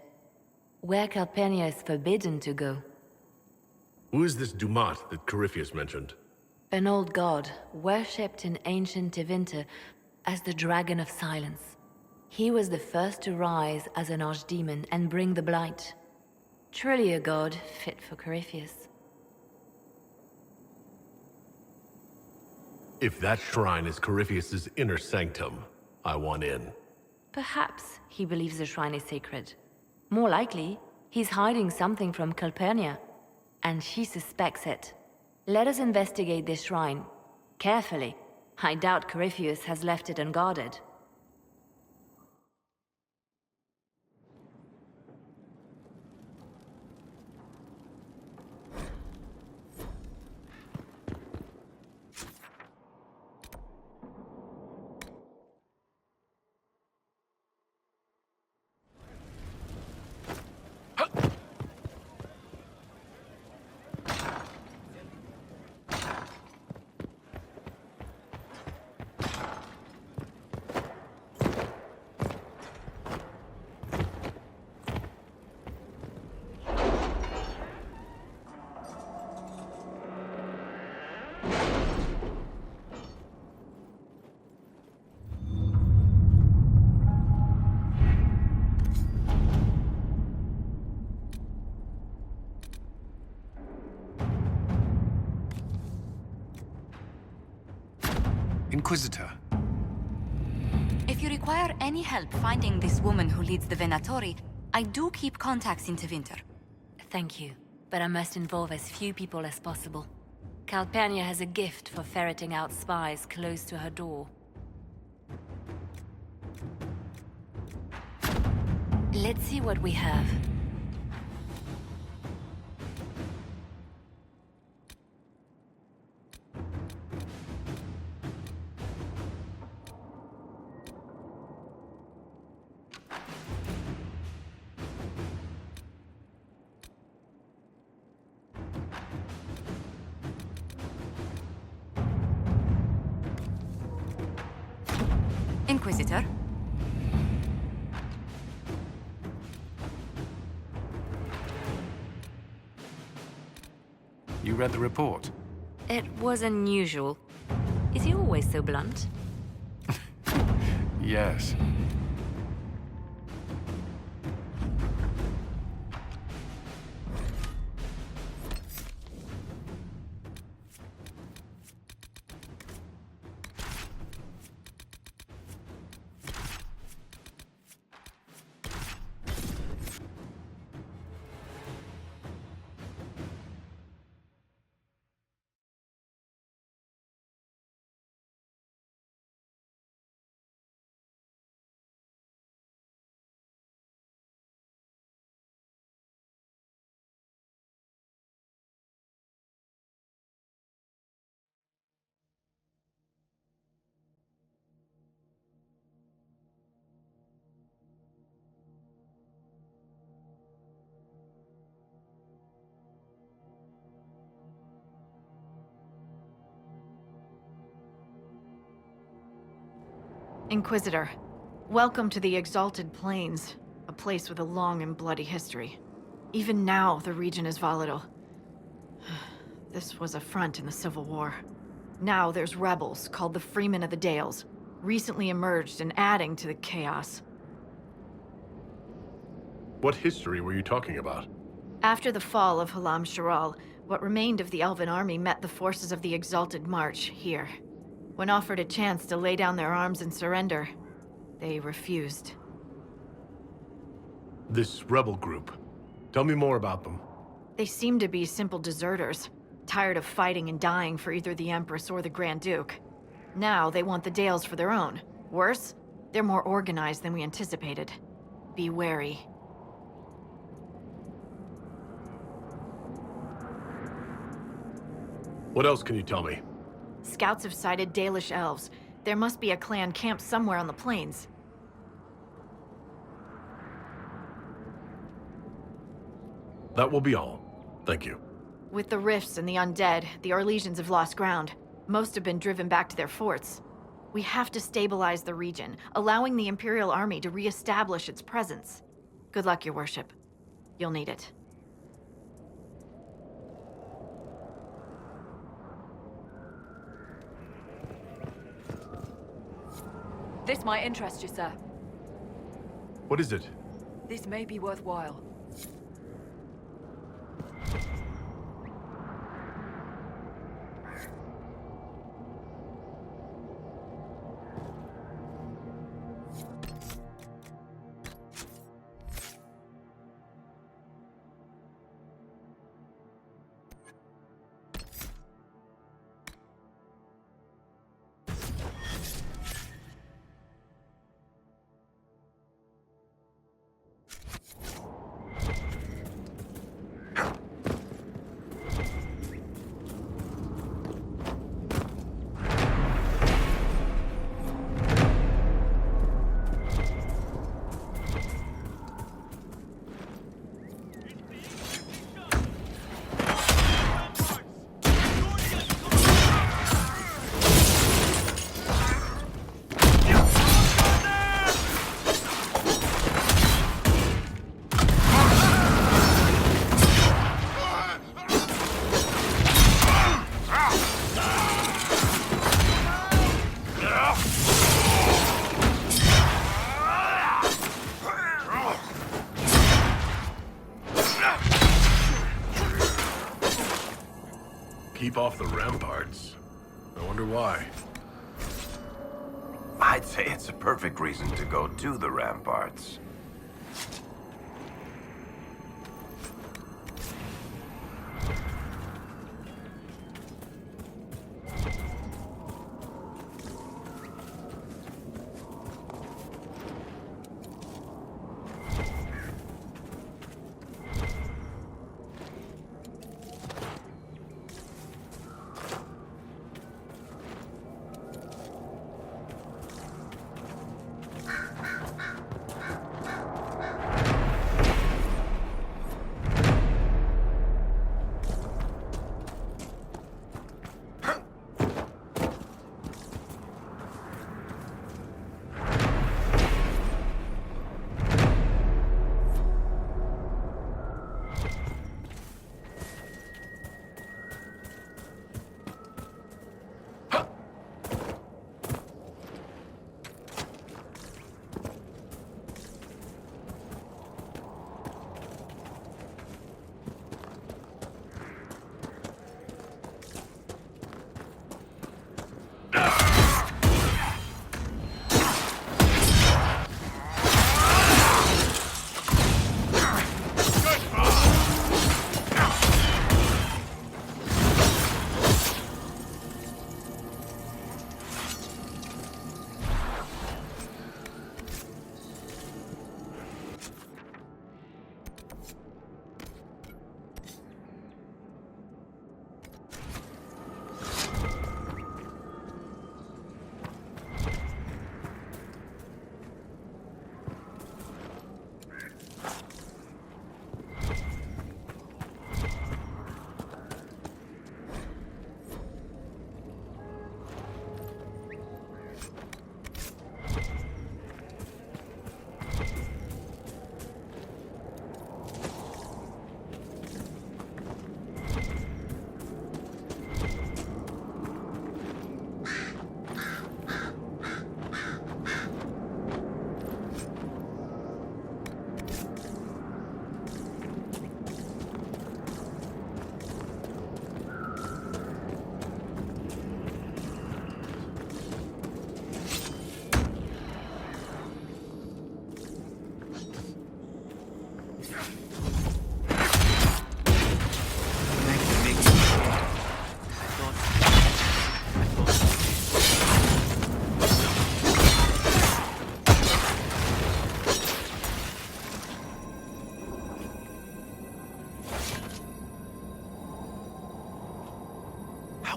Where Calpurnia is forbidden to go.
Who is this Dumat that Corypheus mentioned?
An old god, worshipped in ancient TEVINTER as the Dragon of Silence. He was the first to rise as an archdemon and bring the blight. Truly a god fit for Corypheus.
If that shrine is Corypheus's inner sanctum, I want in.
Perhaps he believes the shrine is sacred. More likely, he's hiding something from Calpurnia, and she suspects it. Let us investigate this shrine. Carefully. I doubt Corypheus has left it unguarded.
Inquisitor.
If you require any help finding this woman who leads the Venatori, I do keep contacts in TEVINTER.
Thank you, but I must involve as few people as possible. Calpurnia has a gift for ferreting out spies close to her door. Let's see what we have.
Inquisitor?
You read the report?
It was unusual. Is he always so blunt?
Yes.
Inquisitor, welcome to the Exalted Plains, a place with a long and bloody history. Even now, the region is volatile. This was a front in the Civil War. Now there's rebels called the Freemen of the Dales, recently emerged and adding to the chaos.
What history were you talking about?
After the fall of Halam Sharal, what remained of the Elven army met the forces of the Exalted March here. When offered a chance to lay down their arms and surrender, they refused.
This rebel group. Tell me more about them.
They seem to be simple deserters, tired of fighting and dying for either the Empress or the Grand Duke. Now they want the Dales for their own. Worse, they're more organized than we anticipated. Be wary.
What else can you tell me?
Scouts have sighted Dalish elves. There must be a clan camped somewhere on the plains.
That will be all. Thank you.
With the rifts and the undead, the Orlesians have lost ground. Most have been driven back to their forts. We have to stabilize the region, allowing the Imperial Army to re-establish its presence. Good luck, Your Worship. You'll need it.
This might interest you, sir.
What is it?
This may be worthwhile.
Keep off the ramparts. I wonder why.
say it's a perfect reason to go to the ramparts.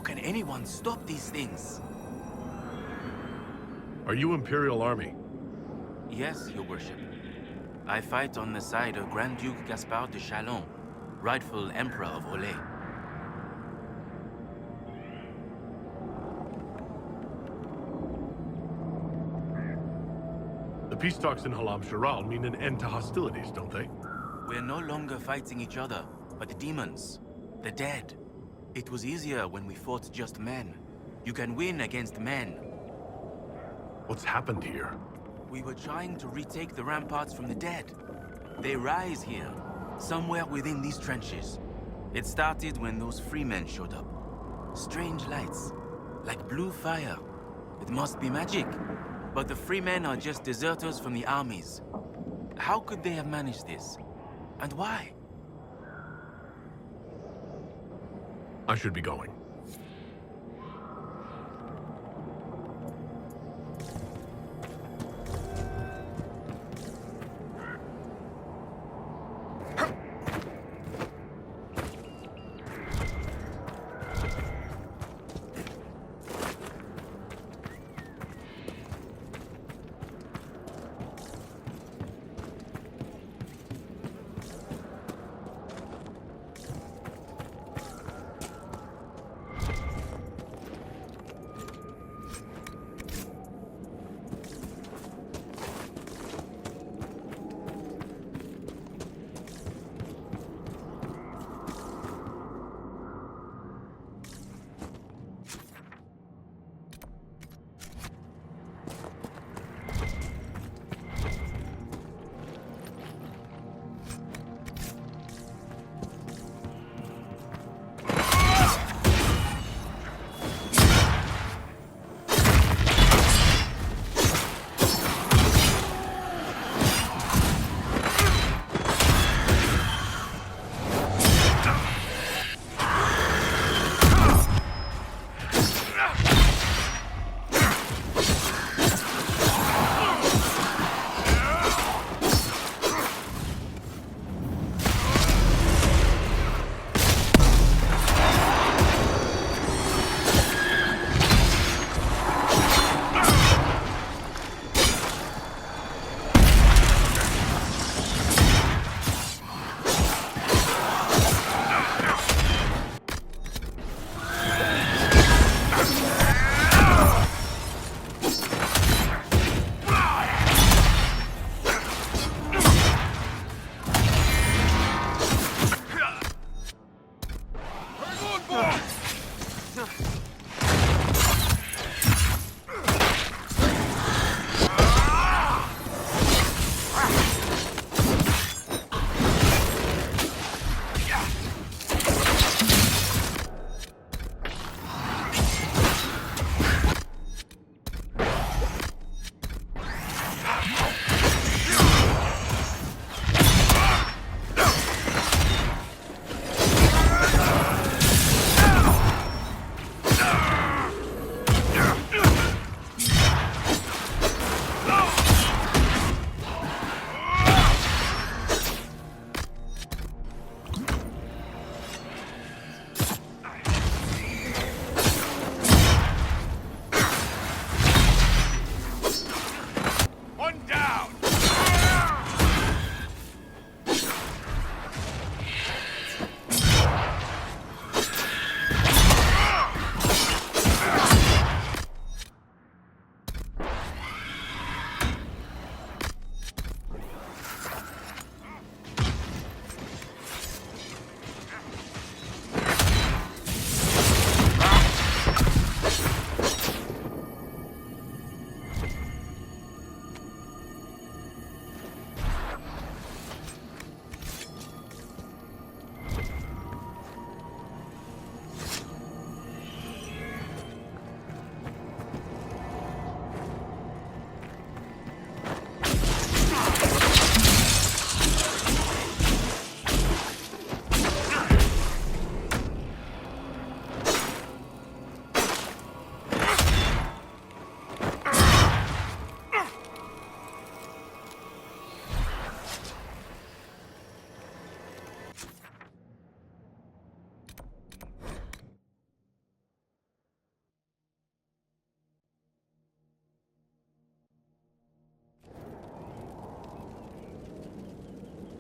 can anyone stop these things?
Are you Imperial Army?
Yes, Your Worship. I fight on the side of Grand Duke Gaspard de Chalon, rightful Emperor of Orlais.
The peace talks in Halam Sharal mean an end to hostilities, don't they?
We're no longer fighting each other, but the demons, the dead. It was easier when we fought just men. You can win against men.
What's happened here?
We were trying to retake the ramparts from the dead. They rise here, somewhere within these trenches. It started when those freemen showed up. Strange lights, like blue fire. It must be magic. But the freemen are just deserters from the armies. How could they have managed this? And why?
I should be going.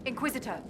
Inquisitor!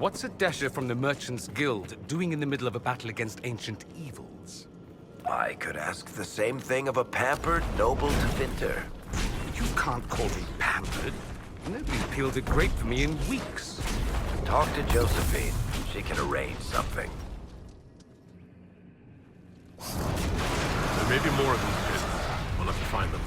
What's a dasher from the Merchants Guild doing in the middle of a battle against ancient evils?
I could ask the same thing of a pampered noble TEVINTER.
You can't call me pampered. Nobody peeled a grape for me in weeks.
Talk to Josephine. She can arrange something.
There may be more of these pits. We'll have to find them.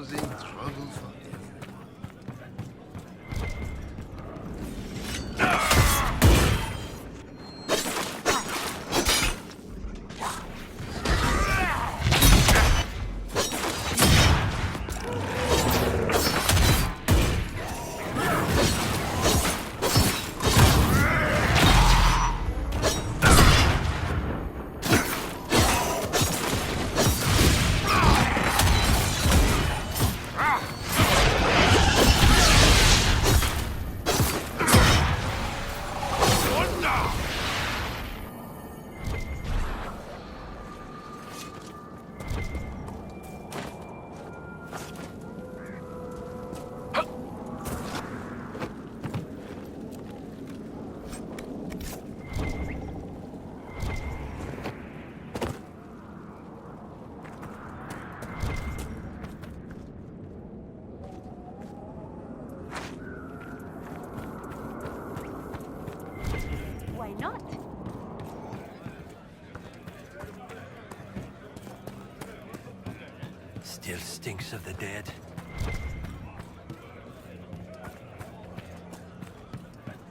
causing trouble for everyone.
Why not?
Still stinks of the dead.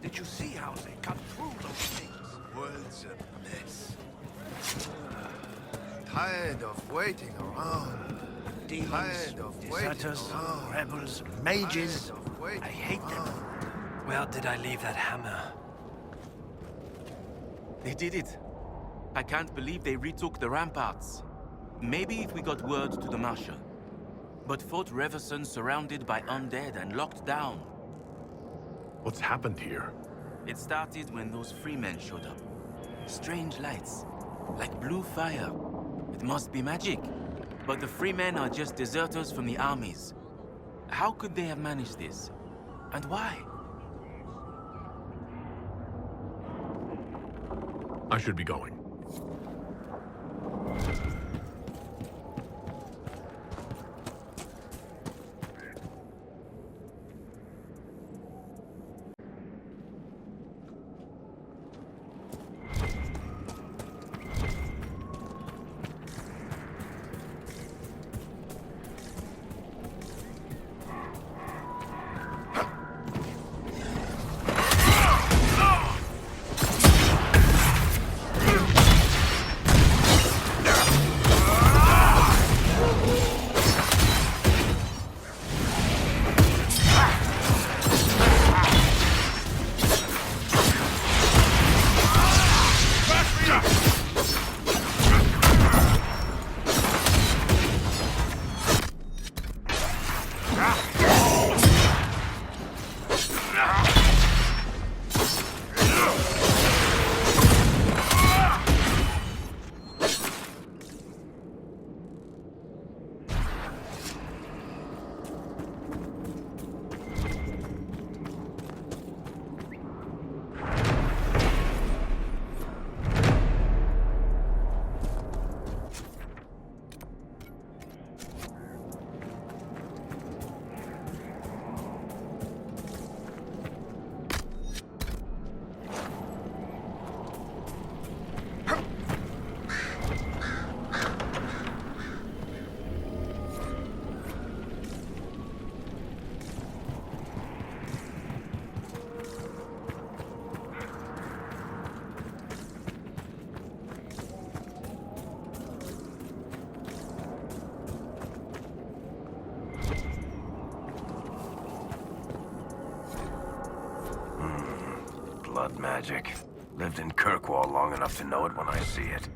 Did you see how they cut through those things? World's a mess. Tired of waiting around.
Demons,
Tired of
deserters,
waiting around.
rebels, mages.
Tired of waiting
I hate them.
around.
Where did I leave that hammer?
They did it. I can't believe they retook the ramparts. Maybe if we got word to the Marshal. But Fort Reverson surrounded by undead and locked down.
What's happened here?
It started when those freemen showed up. Strange lights, like blue fire. It must be magic. But the freemen are just deserters from the armies. How could they have managed this? And why?
I should be going.
Blood magic. Lived in Kirkwall long enough to know it when I see it.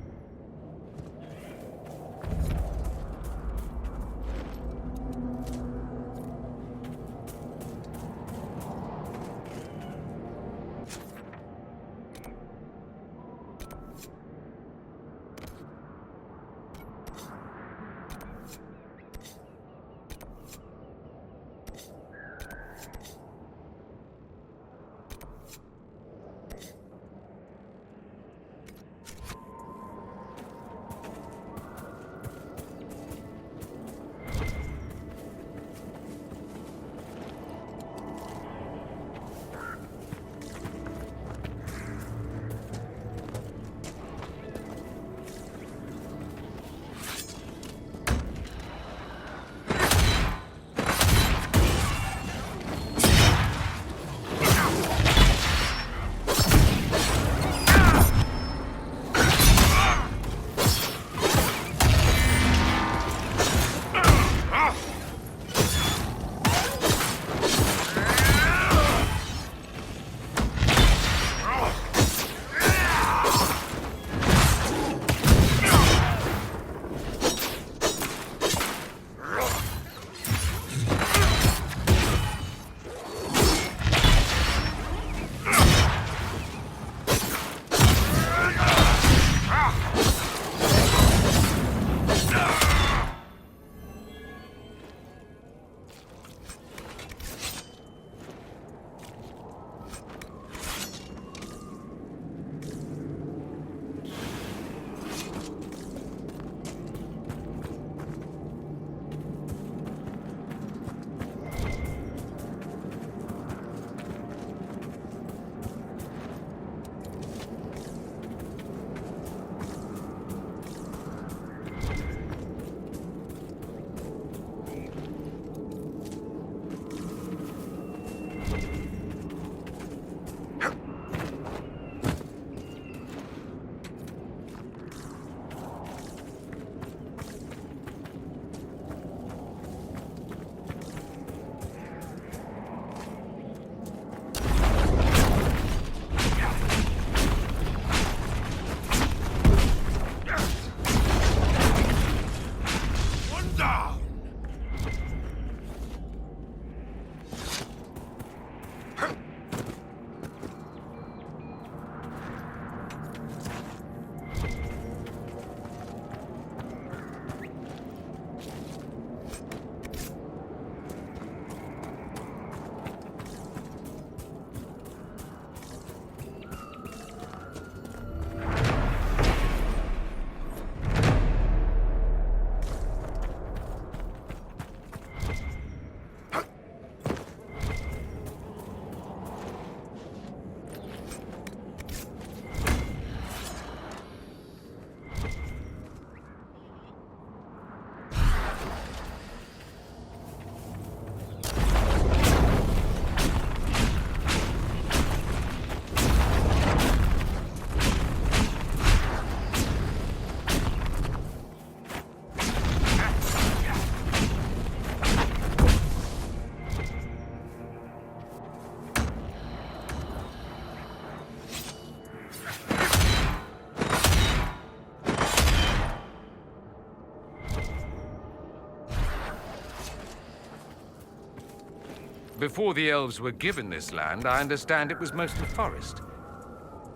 Before the elves were given this land, I understand it was mostly forest.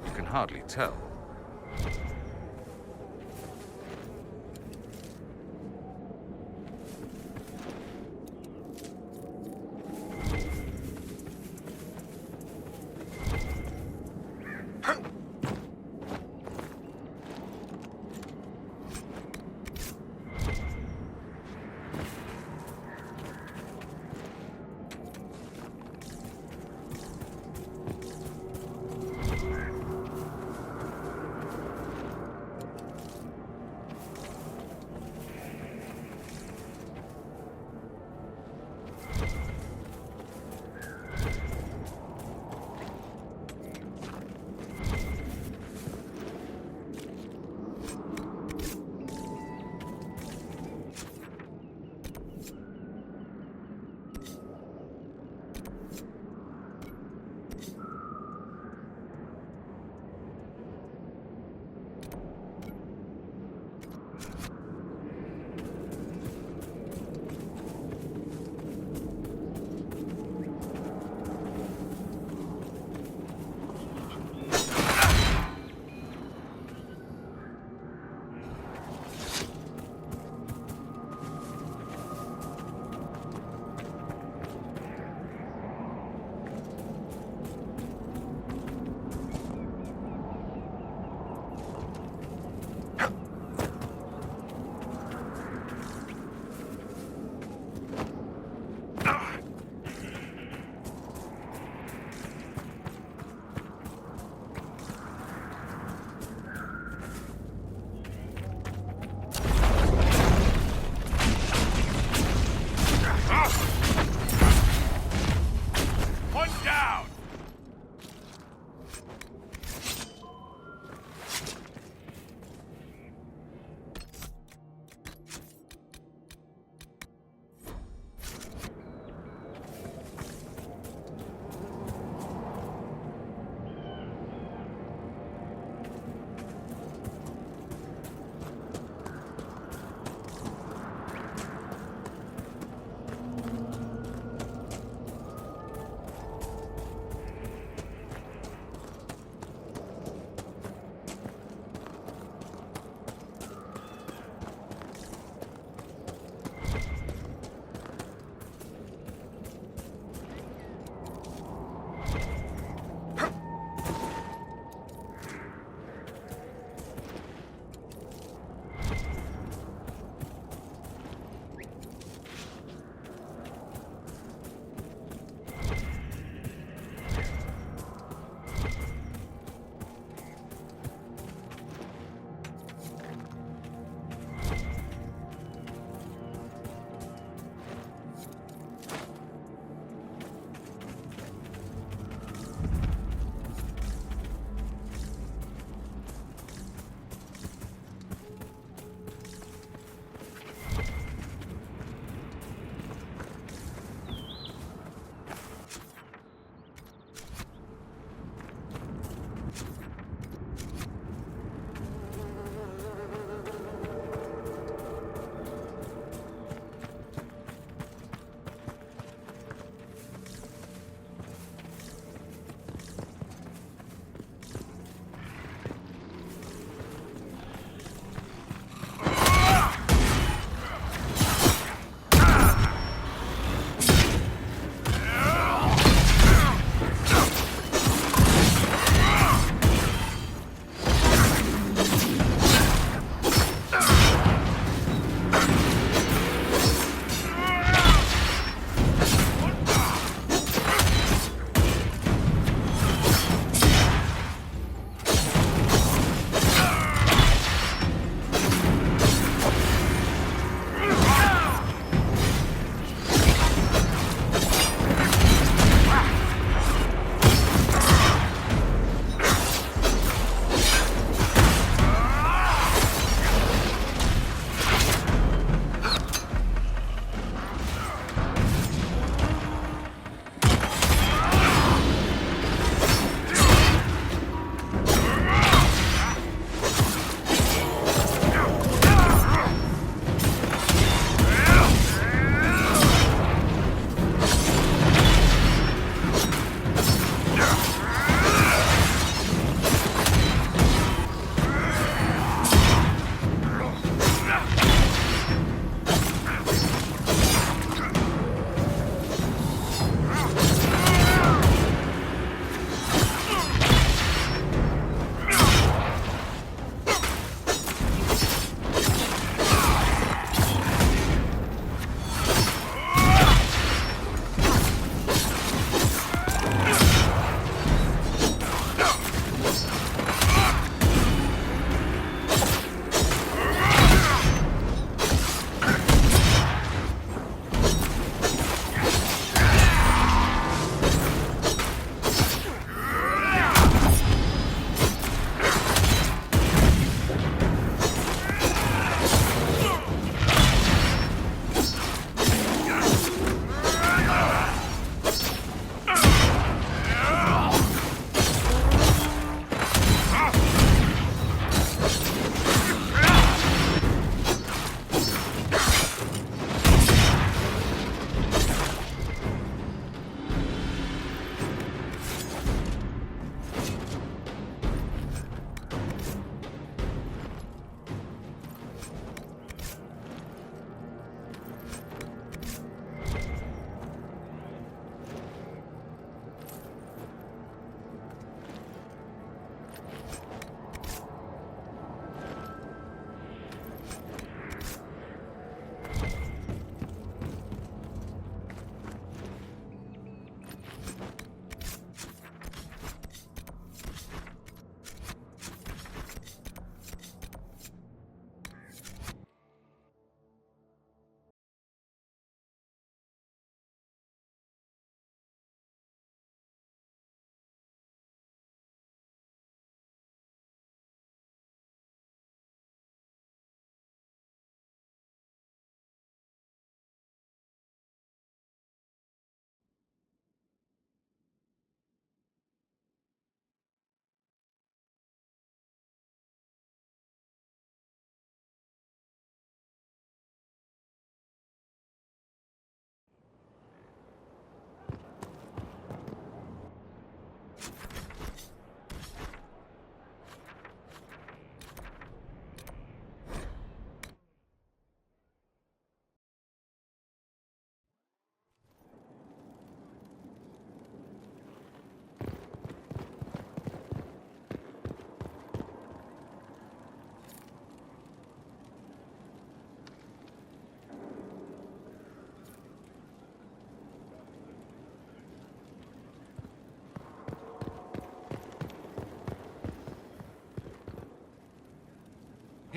You can hardly tell.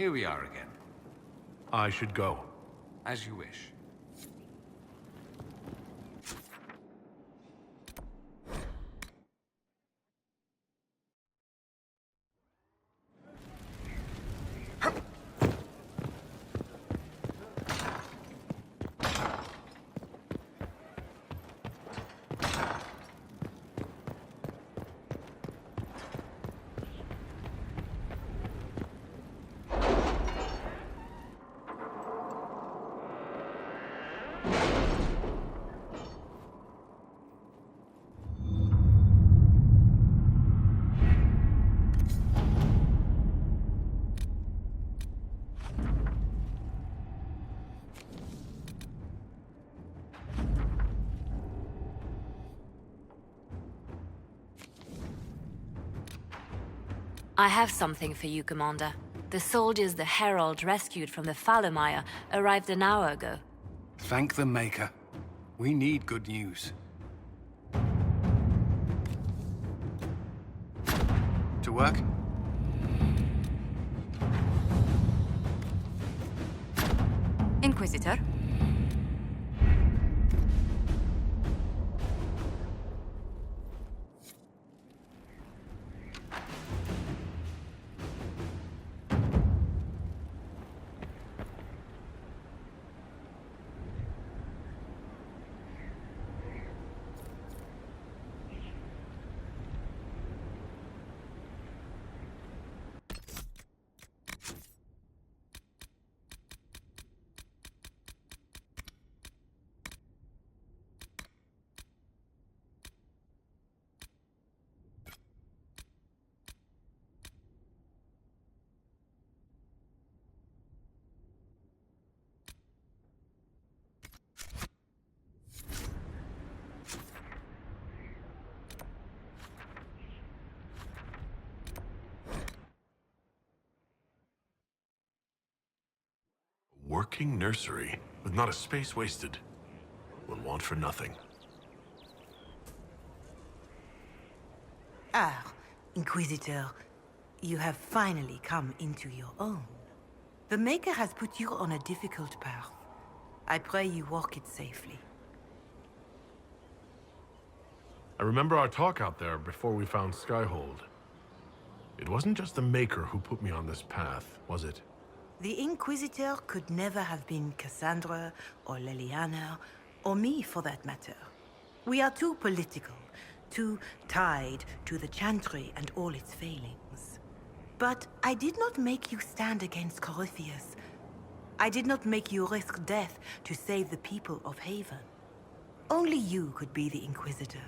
here we are again.
I should go.
As you wish.
I have something for you, Commander. The soldiers the Herald rescued from the Fallermire arrived an hour ago.
Thank the Maker. We need good news. To work?
Inquisitor?
Working nursery, with not a space wasted. Will want for nothing.
Ah, Inquisitor, you have finally come into your own. The Maker has put you on a difficult path. I pray you walk it safely.
I remember our talk out there before we found Skyhold. It wasn't just the Maker who put me on this path, was it?
The Inquisitor could never have been Cassandra, or Leliana, or me for that matter. We are too political, too tied to the Chantry and all its failings. But I did not make you stand against Corypheus. I did not make you risk death to save the people of Haven. Only you could be the Inquisitor.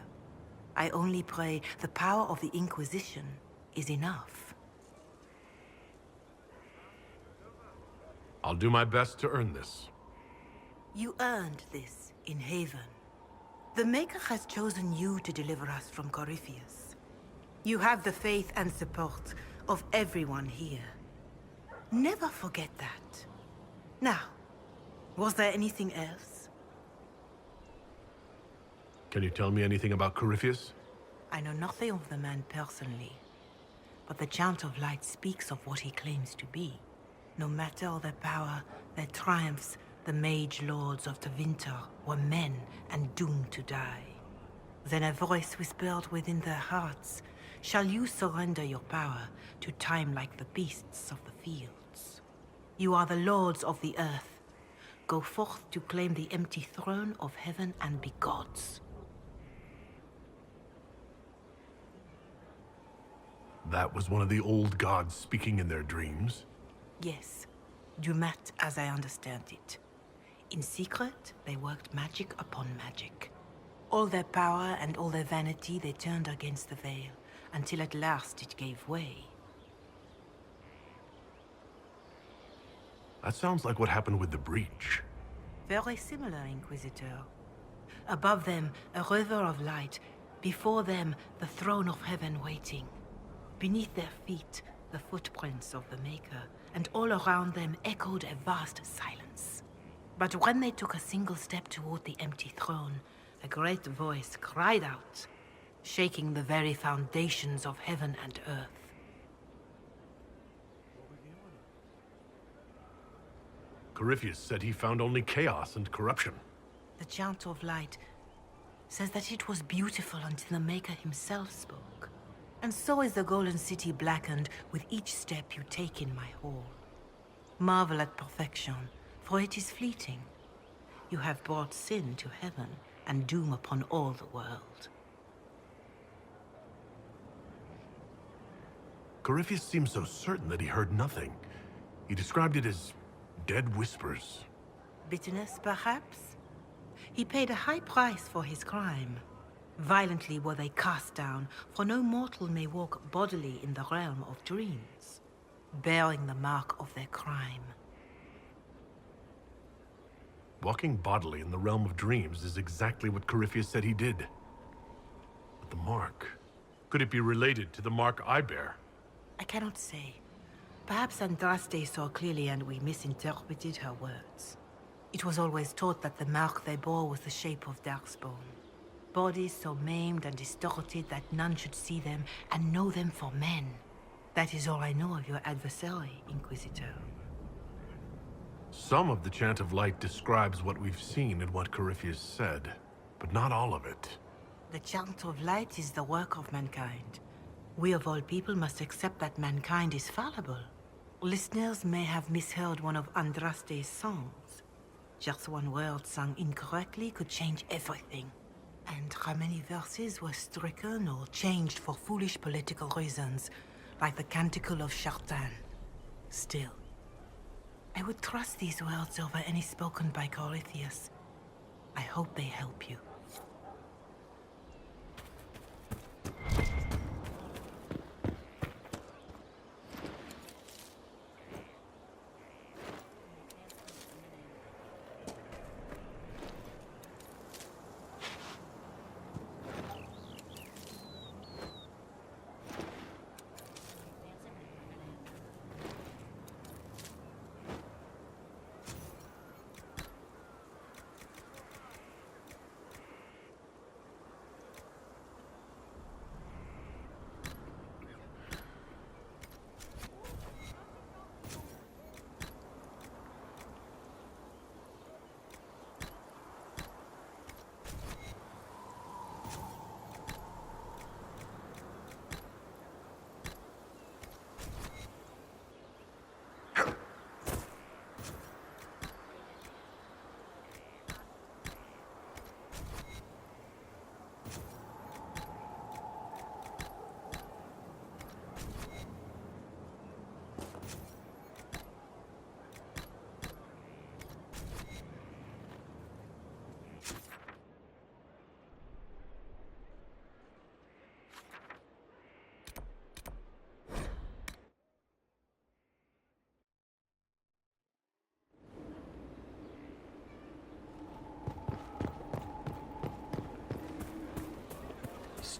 I only pray the power of the Inquisition is enough.
I'll do my best to earn this.
You earned this in Haven. The Maker has chosen you to deliver us from Corypheus. You have the faith and support of everyone here. Never forget that. Now, was there anything else?
Can you tell me anything about Corypheus?
I know nothing of the man personally, but the Chant of Light speaks of what he claims to be. No matter their power, their triumphs, the mage lords of TEVINTER were men and doomed to die. Then a voice whispered within their hearts, "Shall you surrender your power to time like the beasts of the fields? You are the lords of the earth. Go forth to claim the empty throne of heaven and be gods."
That was one of the old gods speaking in their dreams?
Yes, Dumat as I understand it. In secret, they worked magic upon magic. All their power and all their vanity they turned against the veil, until at last it gave way.
That sounds like what happened with the Breach.
Very similar, Inquisitor. Above them, a river of light. Before them, the throne of heaven waiting. Beneath their feet, the footprints of the Maker, and all around them echoed a vast silence. But when they took a single step toward the empty throne, a great voice cried out, shaking the very foundations of heaven and earth.
Corypheus said he found only chaos and corruption.
The Chant of Light says that it was beautiful until the Maker himself spoke. And so is the Golden City blackened with each step you take in my hall. Marvel at perfection, for it is fleeting. You have brought sin to heaven and doom upon all the world.
Corypheus seemed so certain that he heard nothing. He described it as dead whispers.
Bitterness, perhaps? He paid a high price for his crime. Violently were they cast down, for no mortal may walk bodily in the realm of dreams, bearing the mark of their crime.
Walking bodily in the realm of dreams is exactly what Corypheus said he did. But the mark... could it be related to the mark I bear?
I cannot say. Perhaps Andraste saw clearly and we misinterpreted her words. It was always taught that the mark they bore was the shape of darkspawn. Bodies so maimed and distorted that none should see them and know them for men. That is all I know of your adversary, Inquisitor.
Some of the Chant of Light describes what we've seen and what Corypheus said, but not all of it.
The Chant of Light is the work of mankind. We of all people must accept that mankind is fallible. Listeners may have misheard one of Andraste's songs. Just one word sung incorrectly could change everything. And how many verses were stricken or changed for foolish political reasons, like the Canticle of Chartan. Still, I would trust these words over any spoken by Corypheus. I hope they help you.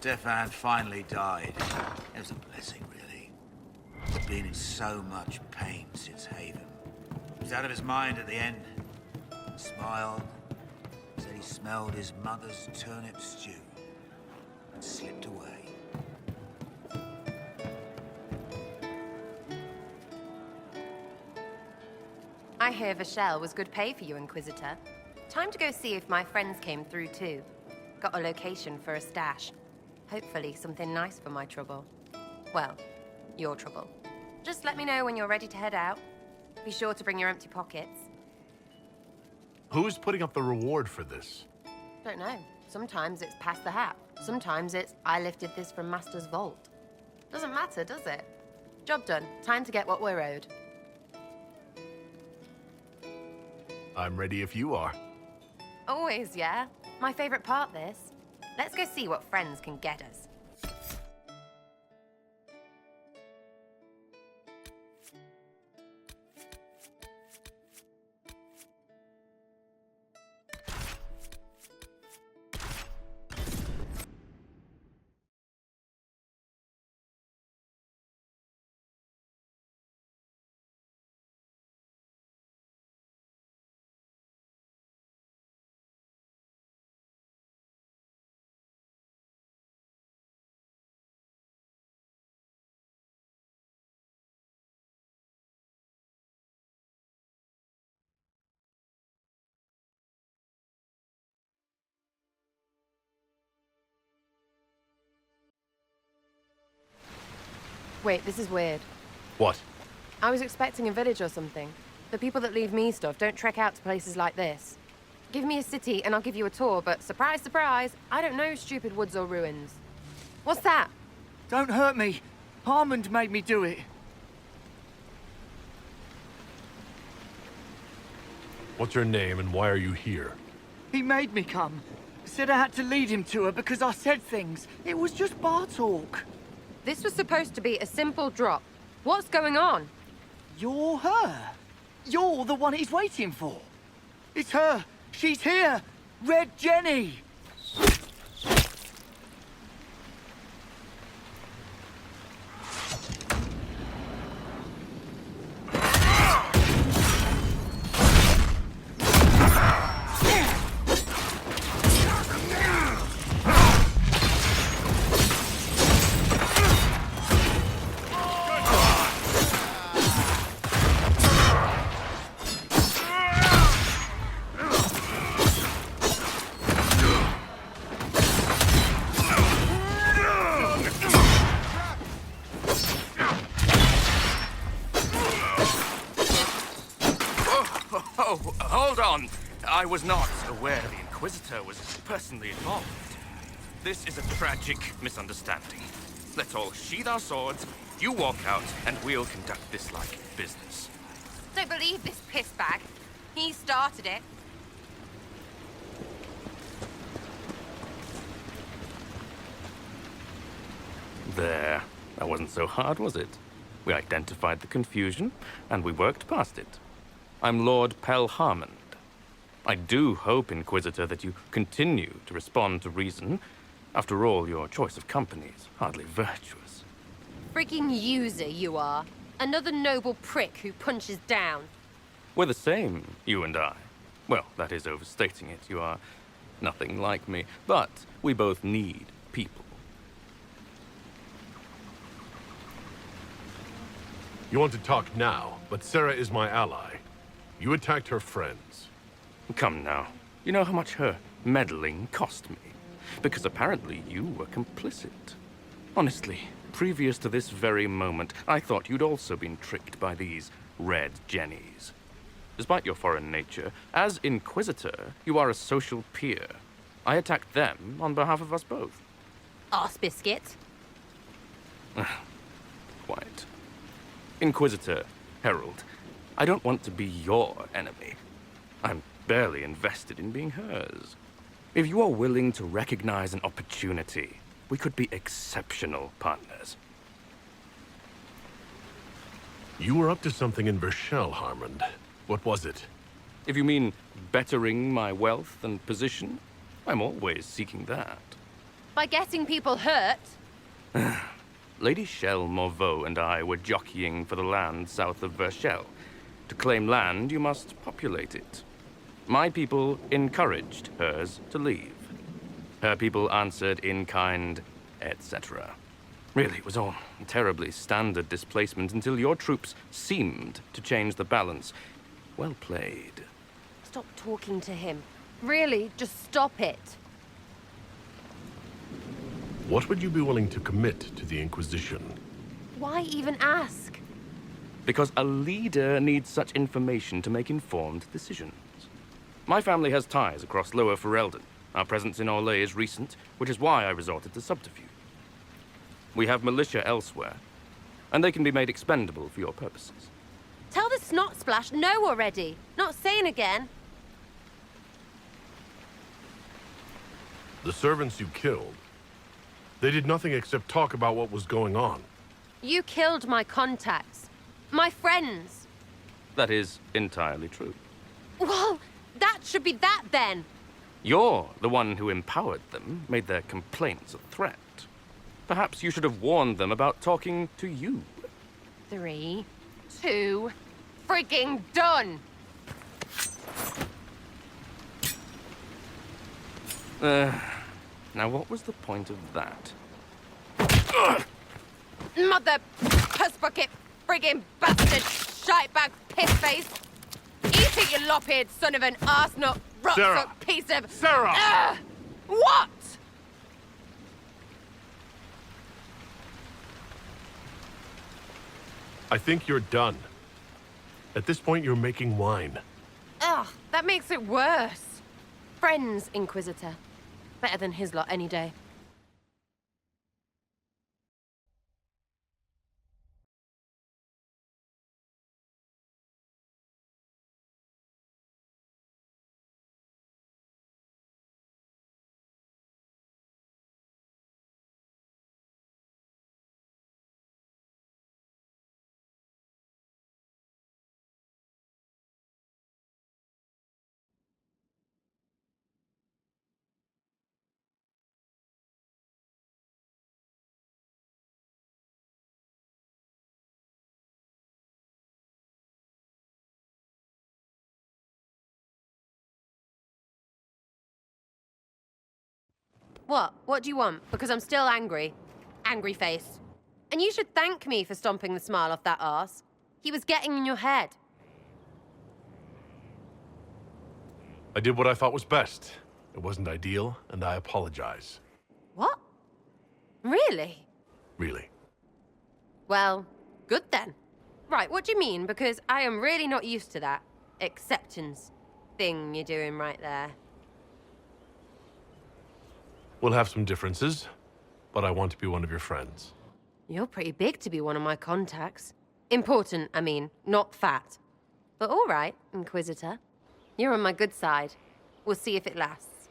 Stefan finally died. It was a blessing, really. He's been in so much pain since Haven. He was out of his mind at the end. Smiled. Said he smelled his mother's turnip stew. And slipped away.
I hear Vachelle was good pay for you, Inquisitor. Time to go see if my friends came through too. Got a location for a stash. Hopefully something nice for my trouble. Well, your trouble. Just let me know when you're ready to head out. Be sure to bring your empty pockets.
Who's putting up the reward for this?
Don't know. Sometimes it's pass the hat. Sometimes it's I lifted this from Master's vault. Doesn't matter, does it? Job done. Time to get what we're owed.
I'm ready if you are.
Always, yeah. My favorite part, this. Let's go see what friends can get us.
Wait, this is weird.
What?
I was expecting a village or something. The people that leave me stuff don't trek out to places like this. Give me a city and I'll give you a tour, but surprise, surprise, I don't know stupid woods or ruins. What's that?
Don't hurt me. Harmond made me do it.
What's your name and why are you here?
He made me come. Said I had to lead him to her because I said things. It was just bar talk.
This was supposed to be a simple drop. What's going on?
You're her. You're the one he's waiting for. It's her. She's here. Red Jenny.
Hold on. I was not aware the Inquisitor was personally involved. This is a tragic misunderstanding. Let's all sheathe our swords, you walk out, and we'll conduct this like business.
Don't believe this pissbag. He started it.
There. That wasn't so hard, was it? We identified the confusion, and we worked past it. I'm Lord Pel Harmond. I do hope, Inquisitor, that you continue to respond to reason. After all, your choice of company is hardly virtuous.
Freaking user you are. Another noble prick who punches down.
We're the same, you and I. Well, that is overstating it. You are nothing like me. But we both need people.
You want to talk now, but Sarah is my ally. You attacked her friends.
Come now. You know how much her meddling cost me. Because apparently you were complicit. Honestly, previous to this very moment, I thought you'd also been tricked by these red jennies. Despite your foreign nature, as Inquisitor, you are a social peer. I attacked them on behalf of us both.
Arse biscuit.
Quite. Inquisitor, Herald, I don't want to be your enemy. I'm barely invested in being hers. If you are willing to recognize an opportunity, we could be exceptional partners.
You were up to something in Burchell, Harmond. What was it?
If you mean bettering my wealth and position, I'm always seeking that.
By getting people hurt?
Lady Shell Morveau and I were jockeying for the land south of Burchell. To claim land, you must populate it. My people encouraged hers to leave. Her people answered in kind, etc. Really, it was all terribly standard displacement until your troops seemed to change the balance. Well played.
Stop talking to him. Really, just stop it.
What would you be willing to commit to the Inquisition?
Why even ask?
Because a leader needs such information to make informed decisions. My family has ties across Lower FERELDEN. Our presence in Orlais is recent, which is why I resorted to subterfuge. We have militia elsewhere, and they can be made expendable for your purposes.
Tell the snot splash no already. Not saying again.
The servants you killed, they did nothing except talk about what was going on.
You killed my contacts. My friends.
That is entirely true.
Well, that should be that then.
You're the one who empowered them, made their complaints a threat. Perhaps you should have warned them about talking to you.
3, 2, frigging done!
Now what was the point of that?
Mother puss-bucket, frigging bastard, shitebag, piss-face! Eat it, you lop-eared son of an arsenut, rot-suck piece of...
Sarah!
What?
I think you're done. At this point, you're making wine.
Ugh, that makes it worse. Friends, Inquisitor. Better than his lot any day. What? What do you want? Because I'm still angry. Angry face. And you should thank me for stomping the smile off that arse. He was getting in your head.
I did what I thought was best. It wasn't ideal, and I apologize.
What? Really?
Really.
Well, good then. Right, what do you mean? Because I am really not used to that acceptance thing you're doing right there.
We'll have some differences, but I want to be one of your friends.
You're pretty big to be one of my contacts. Important, I mean, not fat. But all right, Inquisitor. You're on my good side. We'll see if it lasts.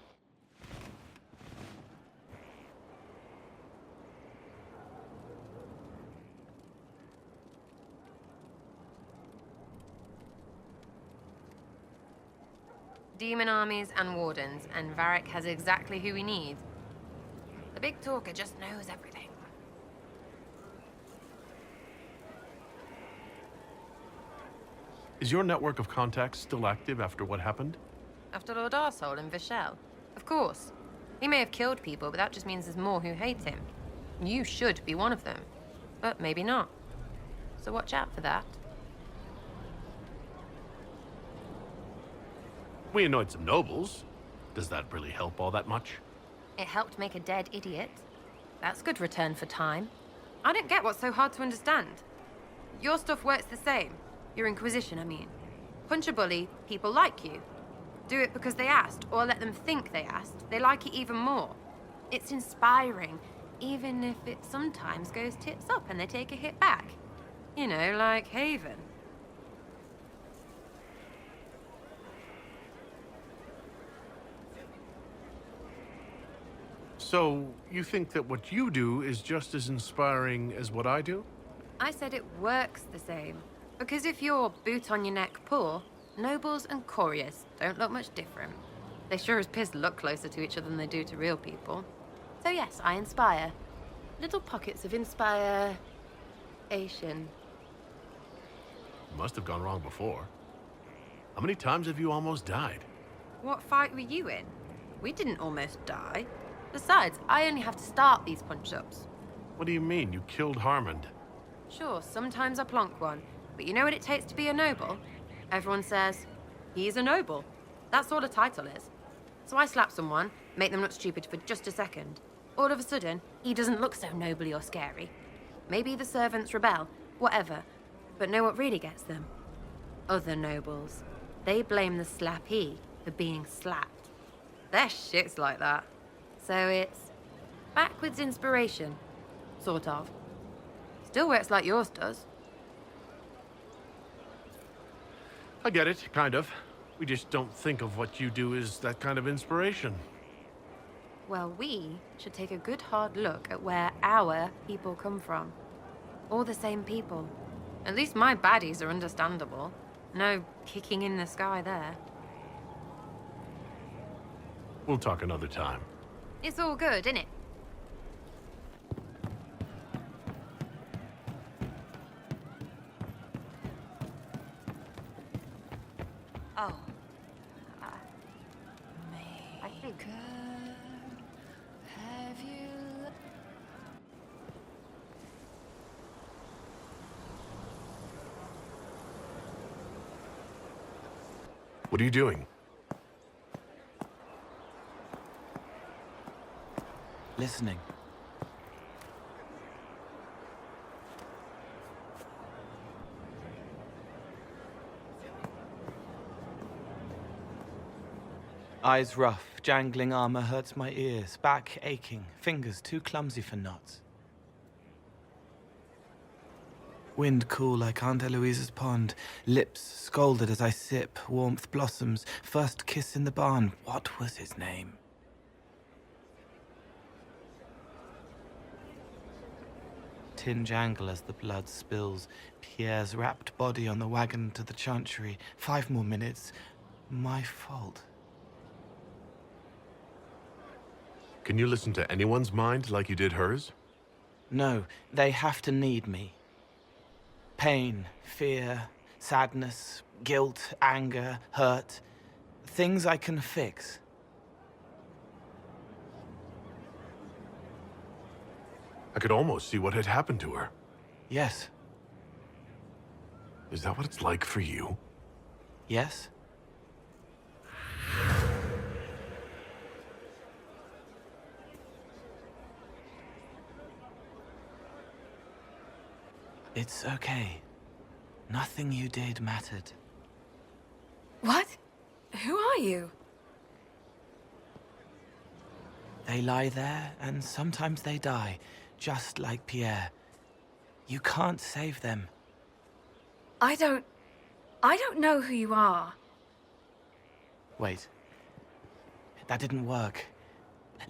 Demon armies and wardens, and Varric has exactly who we need. The big talker just knows everything.
Is your network of contacts still active after what happened?
After Lord Arsehole and Vishel? Of course. He may have killed people, but that just means there's more who hate him. You should be one of them. But maybe not. So watch out for that.
We annoyed some nobles. Does that really help all that much?
It helped make a dead idiot. That's good return for time. I don't get what's so hard to understand. Your stuff works the same. Your Inquisition, I mean. Punch a bully, people like you. Do it because they asked, or let them think they asked. They like it even more. It's inspiring, even if it sometimes goes tits up and they take a hit back. You know, like Haven.
So, you think that what you do is just as inspiring as what I do?
I said it works the same. Because if you're boot on your neck poor, nobles and couriers don't look much different. They sure as piss look closer to each other than they do to real people. So yes, I inspire. Little pockets of inspiration.
Must have gone wrong before. How many times have you almost died?
What fight were you in? We didn't almost die. Besides, I only have to start these punch-ups.
What do you mean? You killed Harmond.
Sure, sometimes I plonk one. But you know what it takes to be a noble? Everyone says, he's a noble. That's all a title is. So I slap someone, make them look stupid for just a second. All of a sudden, he doesn't look so nobly or scary. Maybe the servants rebel, whatever. But know what really gets them? Other nobles. They blame the slappee for being slapped. Their shit's like that. So it's backwards inspiration, sort of. Still works like yours does.
I get it, kind of. We just don't think of what you do as that kind of inspiration.
Well, we should take a good hard look at where our people come from. All the same people. At least my baddies are understandable. No kicking in the sky there.
We'll talk another time.
It's all good, innit? Oh. I think.
Have you...
What are you doing?
Listening.
Eyes rough, jangling armor hurts my ears, back aching, fingers too clumsy for knots. Wind cool like Aunt Eloise's pond, lips scalded as I sip, warmth blossoms, first kiss in the barn. What was his name? Tin jangle as the blood spills, Pierre's wrapped body on the wagon to the chantry. 5 more minutes. My fault.
Can you listen to anyone's mind like you did hers?
No, they have to need me. Pain, fear, sadness, guilt, anger, hurt. Things I can fix.
I could almost see what had happened to her.
Yes.
Is that what it's like for you?
Yes? It's okay. Nothing you did mattered.
What? Who are you?
They lie there, and sometimes they die, just like Pierre. You can't save them.
I don't know who you are.
Wait. That didn't work.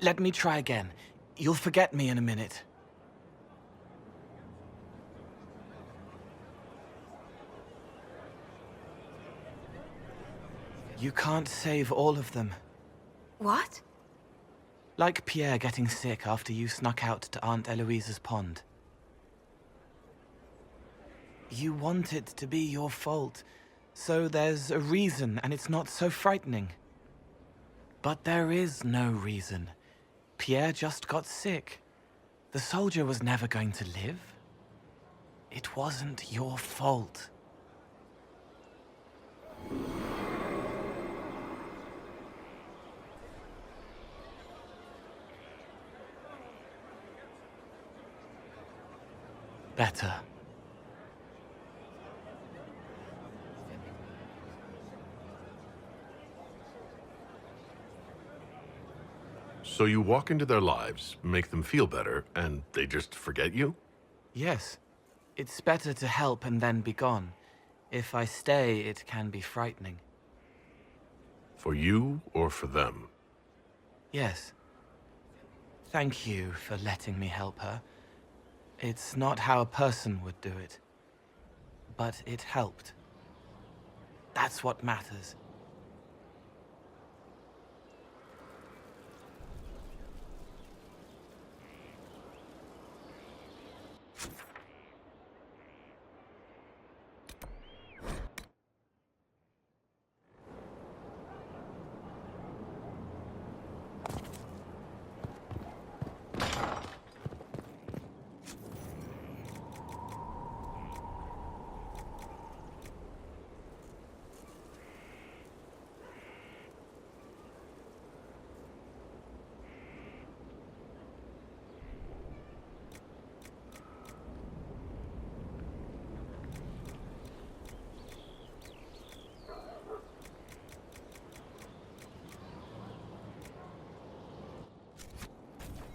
Let me try again. You'll forget me in a minute. You can't save all of them.
What?
Like Pierre getting sick after you snuck out to Aunt Eloise's pond. You want it to be your fault, so there's a reason and it's not so frightening. But there is no reason. Pierre just got sick. The soldier was never going to live. It wasn't your fault. Better.
So you walk into their lives, make them feel better, and they just forget you?
Yes. It's better to help and then be gone. If I stay, it can be frightening.
For you or for them?
Yes. Thank you for letting me help her. It's not how a person would do it. But it helped. That's what matters.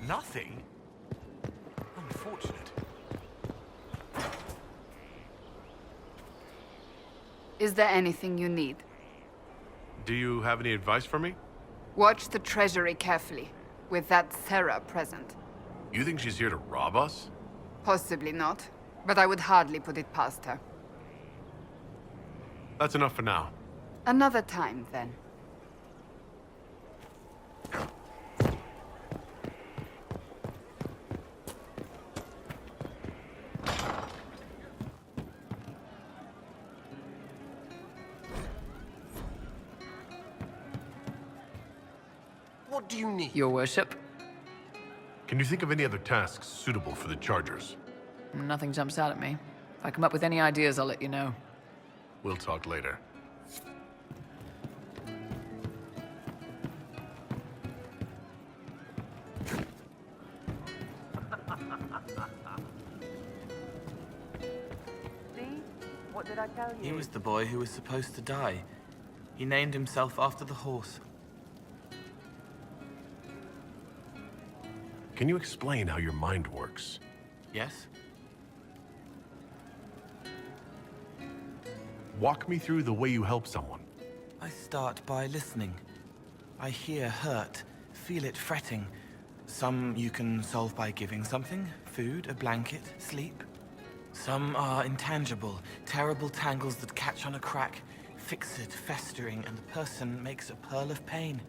Nothing? Unfortunate.
Is there anything you need?
Do you have any advice for me?
Watch the treasury carefully, with that Sarah present.
You think she's here to rob us?
Possibly not, but I would hardly put it past her.
That's enough for now.
Another time, then.
What do you need?
Your worship?
Can you think of any other tasks suitable for the Chargers?
Nothing jumps out at me. If I come up with any ideas, I'll let you know.
We'll talk later.
See? What did I tell you?
He was the boy who was supposed to die. He named himself after the horse.
Can you explain how your mind works?
Yes?
Walk me through the way you help someone.
I start by listening. I hear hurt, feel it fretting. Some you can solve by giving something, food, a blanket, sleep. Some are intangible, terrible tangles that catch on a crack, fixed, festering, and the person makes a pearl of pain.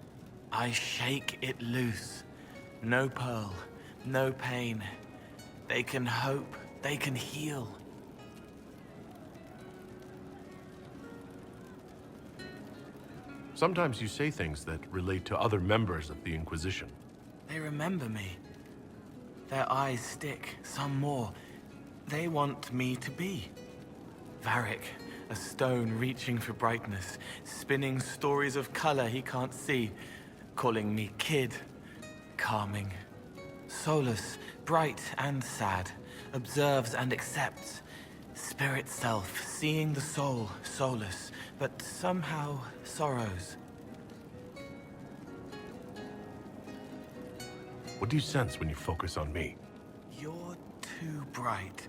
I shake it loose. No pearl, no pain. They can hope, they can heal.
Sometimes you say things that relate to other members of the Inquisition.
They remember me. Their eyes stick, some more. They want me to be. Varric, a stone reaching for brightness, spinning stories of color he can't see, calling me kid, calming. Solus, bright and sad, observes and accepts. Spirit self, seeing the soul, Solus, but somehow sorrows.
What do you sense when you focus on me?
You're too bright.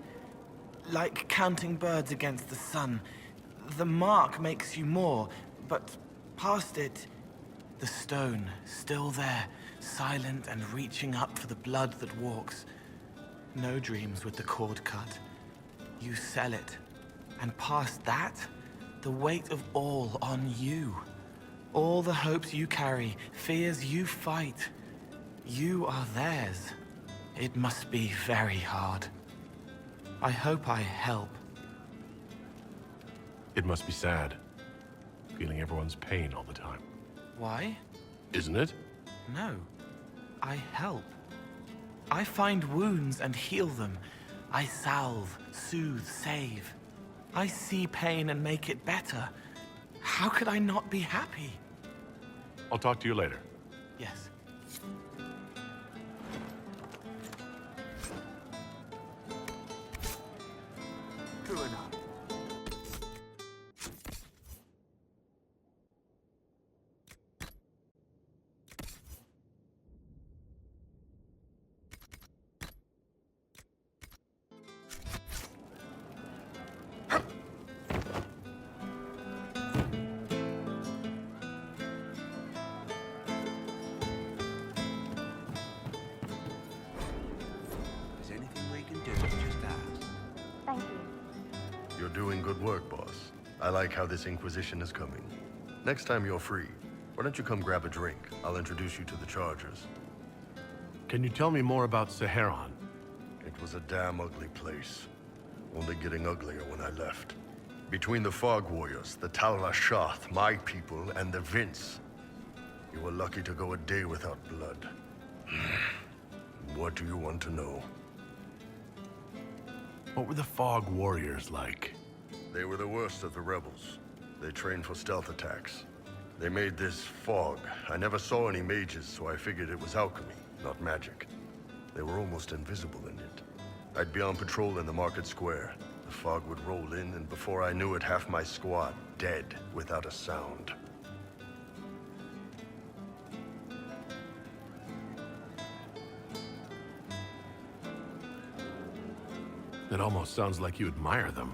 Like counting birds against the sun. The mark makes you more, but past it, the stone, still there, silent and reaching up for the blood that walks. No dreams with the cord cut. You sell it. And past that, the weight of all on you. All the hopes you carry, fears you fight. You are theirs. It must be very hard. I hope I help.
It must be sad, feeling everyone's pain all the time.
Why?
Isn't it?
No. I help. I find wounds and heal them. I salve, soothe, save. I see pain and make it better. How could I not be happy?
I'll talk to you later.
Yes.
True enough. Is anything we can do? Just ask.
Thank you.
You're doing good work, boss. I like how this Inquisition is coming. Next time you're free, why don't you come grab a drink? I'll introduce you to the Chargers.
Can you tell me more about Saharan?
It was a damn ugly place. Only getting uglier when I left. Between the Fog Warriors, the Tal-Rashath, my people, and the Vince. You were lucky to go a day without blood. What do you want to know?
What were the Fog Warriors like?
They were the worst of the rebels. They trained for stealth attacks. They made this fog. I never saw any mages, so I figured it was alchemy, not magic. They were almost invisible in it. I'd be on patrol in the market square. The fog would roll in, and before I knew it, half my squad dead without a sound.
It almost sounds like you admire them.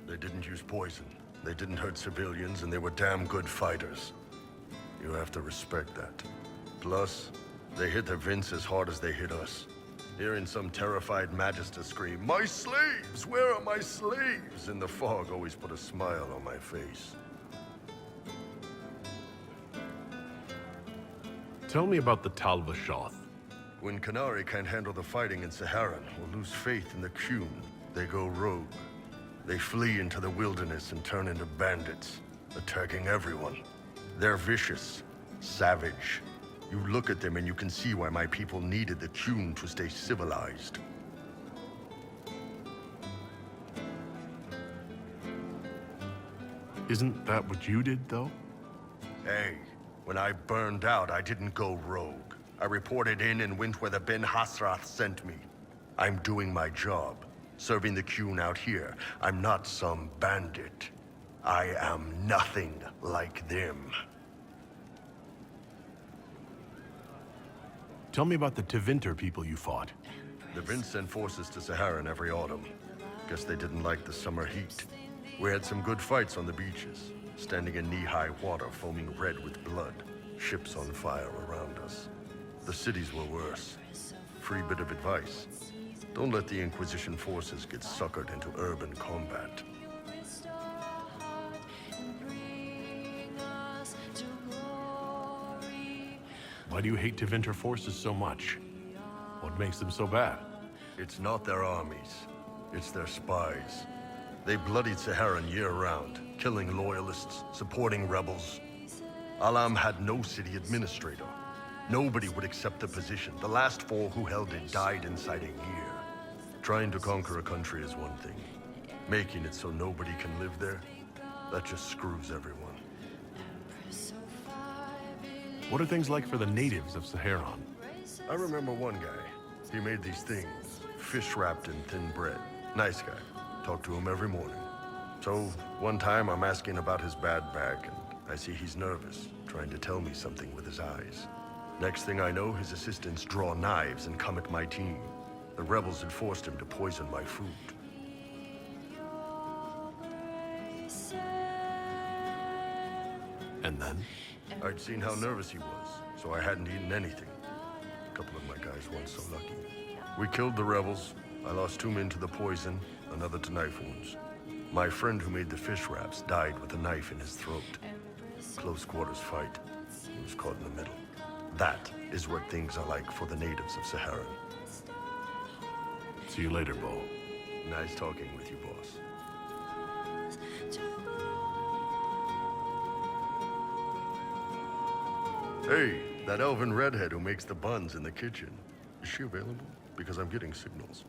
They didn't use poison. They didn't hurt civilians, and they were damn good fighters. You have to respect that. Plus, they hit the Vince as hard as they hit us. Hearing some terrified Magister scream, "My slaves! Where are my slaves?" in the fog always put a smile on my face.
Tell me about the Tal-Rashath.
When Qunari can't handle the fighting in Saharan or lose faith in the Qun, they go rogue. They flee into the wilderness and turn into bandits, attacking everyone. They're vicious, savage. You look at them and you can see why my people needed the Qun to stay civilized.
Isn't that what you did, though?
Hey, when I burned out, I didn't go rogue. I reported in and went where the Ben Hasrath sent me. I'm doing my job, serving the Qun out here. I'm not some bandit. I am nothing like them.
Tell me about the TEVINTER people you fought.
The Vince sent forces to Saharan every autumn. Guess they didn't like the summer heat. We had some good fights on the beaches, standing in knee-high water foaming red with blood, ships on fire around us. The cities were worse. Free bit of advice. Don't let the Inquisition forces get suckered into urban combat.
Why do you hate TEVINTER forces so much? What makes them so bad?
It's not their armies. It's their spies. They bloodied Saharan year-round, killing loyalists, supporting rebels. Alam had no city administrator. Nobody would accept the position. The last 4 who held it died inside a year. Trying to conquer a country is one thing. Making it so nobody can live there, that just screws everyone.
What are things like for the natives of Saharan?
I remember one guy. He made these things, fish wrapped in thin bread. Nice guy. Talked to him every morning. So, one time I'm asking about his bad back, and I see he's nervous, trying to tell me something with his eyes. Next thing I know, his assistants draw knives and come at my team. The rebels had forced him to poison my food.
And then?
I'd seen how nervous he was, so I hadn't eaten anything. A couple of my guys weren't so lucky. We killed the rebels. I lost 2 men to the poison, another to knife wounds. My friend who made the fish wraps died with a knife in his throat. Close quarters fight. He was caught in the middle. That is what things are like for the natives of Saharan.
See you later, Bo.
Nice talking with you, boss. Hey, that elven redhead who makes the buns in the kitchen. Is she available? Because I'm getting signals.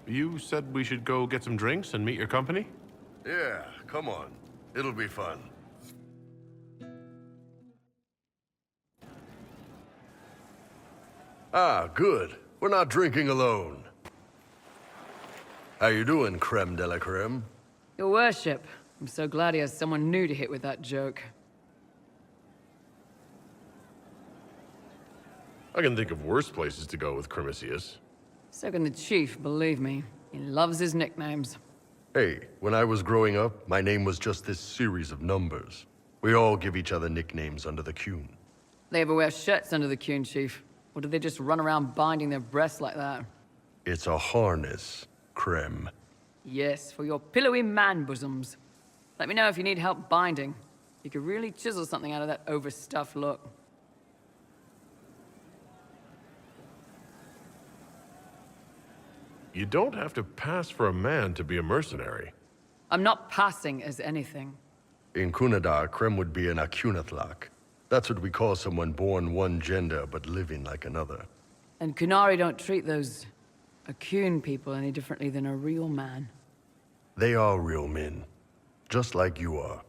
You said we should go get some drinks and meet your company?
Yeah, come on. It'll be fun. Ah, good. We're not drinking alone. How you doing, creme de la creme?
Your worship, I'm so glad he has someone new to hit with that joke.
I can think of worse places to go with Crimicius.
So can the chief, believe me. He loves his nicknames.
Hey, when I was growing up, my name was just this series of numbers. We all give each other nicknames under the Qun.
They ever wear shirts under the Qun, chief? Or do they just run around binding their breasts like that?
It's a harness, creme.
Yes, for your pillowy man bosoms. Let me know if you need help binding. You could really chisel something out of that overstuffed look.
You don't have to pass for a man to be a mercenary.
I'm not passing as anything.
In Kunadar, creme would be an Akunatlak. That's what we call someone born one gender but living like another.
And Kunari don't treat those Akun people any differently than a real man.
They are real men. Just like you are.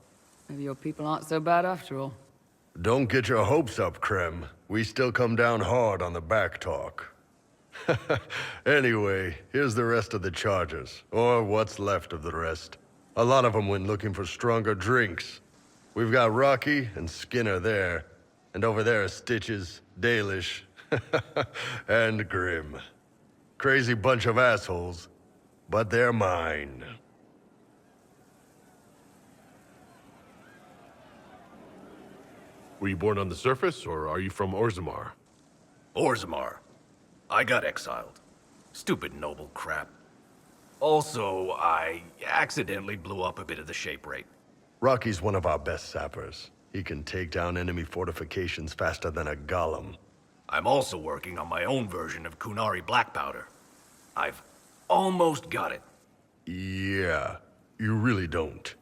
Maybe your people aren't so bad after all.
Don't get your hopes up, creme. We still come down hard on the back talk. Anyway, here's the rest of the charges. Or what's left of the rest. A lot of them went looking for stronger drinks. We've got Rocky and Skinner there. And over there are Stitches, Dalish, and Grim. Crazy bunch of assholes, but they're mine.
Were you born on the surface, or are you from Orzammar?
Orzammar. I got exiled. Stupid noble crap. Also, I accidentally blew up a bit of the shape rate.
Rocky's one of our best sappers. He can take down enemy fortifications faster than a golem.
I'm also working on my own version of Kunari black powder. I've almost got it.
Yeah, you really don't.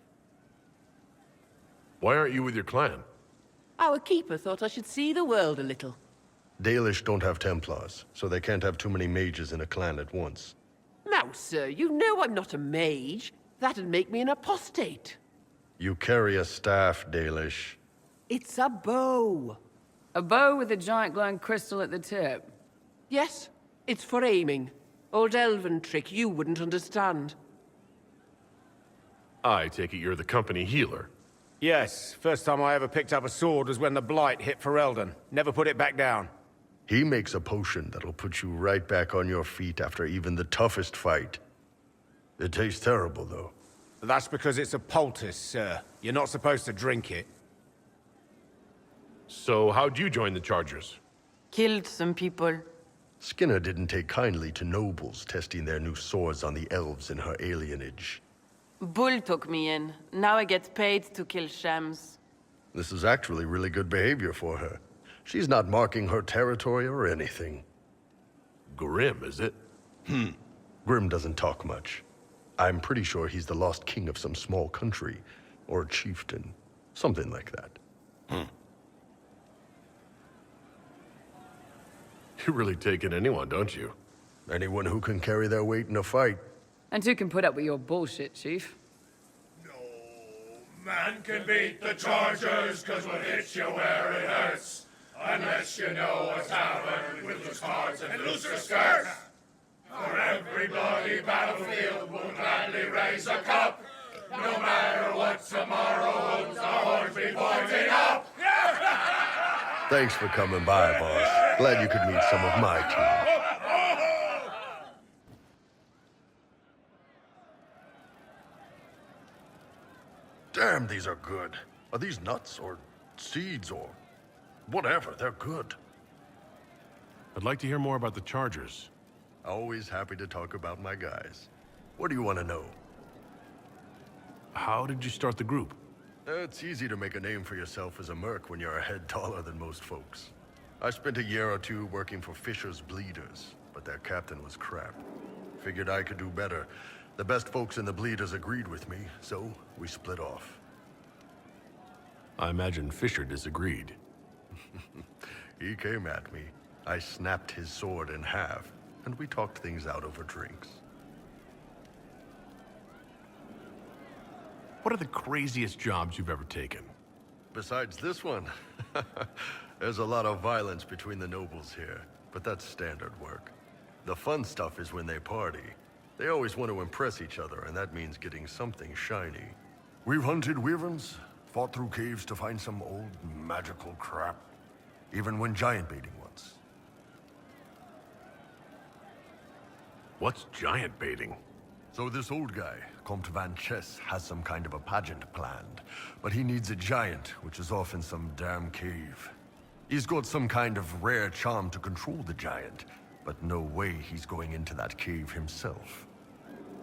Why aren't you with your clan?
Our keeper thought I should see the world a little.
Dalish don't have templars, so they can't have too many mages in a clan at once.
Now, sir, you know I'm not a mage. That'd make me an apostate.
You carry a staff, Dalish.
It's a bow.
A bow with a giant glowing crystal at the tip?
Yes, it's for aiming. Old elven trick you wouldn't understand.
I take it you're the company healer.
Yes, first time I ever picked up a sword was when the Blight hit FERELDEN. Never put it back down.
He makes a potion that'll put you right back on your feet after even the toughest fight. It tastes terrible, though.
That's because it's a poultice, sir. You're not supposed to drink it.
So how'd you join the Chargers?
Killed some people.
Skinner didn't take kindly to nobles testing their new swords on the elves in her alienage.
Bull took me in. Now I get paid to kill shams.
This is actually really good behavior for her. She's not marking her territory or anything.
Grim, is it?
Grim doesn't talk much. I'm pretty sure he's the lost king of some small country, or chieftain. Something like that.
You really take in anyone, don't you?
Anyone who can carry their weight in a fight.
And who can put up with your bullshit, Chief?
Man can beat the Chargers, cause we'll hit you where it hurts. Unless you know a tavern with loose cards and looser skirts. For every bloody battlefield we'll gladly raise a cup. No matter what tomorrow holds, our horns be pointing up.
Thanks for coming by, boss. Glad you could meet some of my team. Damn, these are good. Are these nuts or seeds or whatever? They're good.
I'd like to hear more about the Chargers.
Always happy to talk about my guys. What do you want to know?
How did you start the group?
It's easy to make a name for yourself as a merc when you're a head taller than most folks. I spent a year or two working for Fisher's Bleeders, but their captain was crap. Figured I could do better. The best folks in the Bleeders agreed with me, so we split off.
I imagine Fisher disagreed.
He came at me. I snapped his sword in half, and we talked things out over drinks.
What are the craziest jobs you've ever taken?
Besides this one, there's a lot of violence between the nobles here, but that's standard work. The fun stuff is when they party. They always want to impress each other, and that means getting something shiny. We've hunted wyverns, fought through caves to find some old magical crap. Even went giant baiting once.
What's giant baiting?
So this old guy, Comte Van Chess, has some kind of a pageant planned. But he needs a giant, which is off in some damn cave. He's got some kind of rare charm to control the giant, but no way he's going into that cave himself.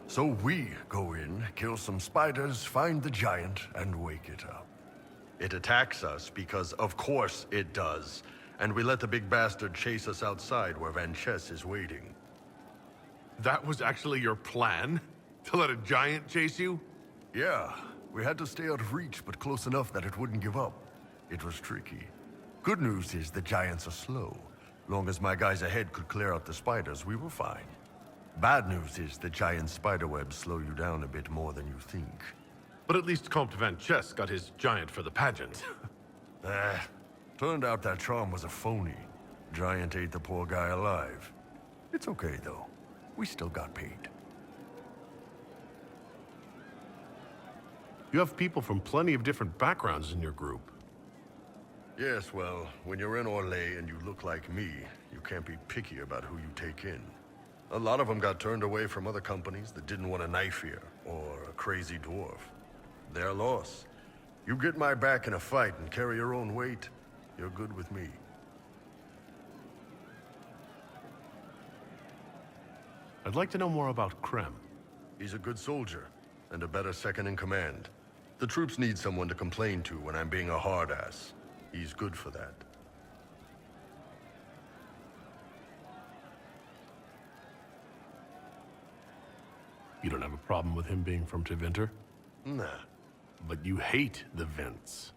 So we go in, kill some spiders, find the giant, and wake it up. It attacks us because, of course, it does. And we let the big bastard chase us outside where Van Chess is waiting.
That was actually your plan? To let a giant chase you?
Yeah. We had to stay out of reach, but close enough that it wouldn't give up. It was tricky. Good news is the giants are slow. Long as my guys ahead could clear out the spiders, we were fine. Bad news is the giant spiderwebs slow you down a bit more than you think.
But at least Comte Van Chess got his giant for the pageant.
Turned out that charm was a phony. Giant ate the poor guy alive. It's okay, though. We still got paid.
You have people from plenty of different backgrounds in your group.
Yes, well, when you're in Orlais and you look like me, you can't be picky about who you take in. A lot of them got turned away from other companies that didn't want a knife here, or a crazy dwarf. Their loss. You get my back in a fight and carry your own weight, you're good with me.
I'd like to know more about Krem.
He's a good soldier, and a better second-in-command. The troops need someone to complain to when I'm being a hard-ass. He's good for that.
You don't have a problem with him being from TEVINTER?
Nah.
But you hate the Vints.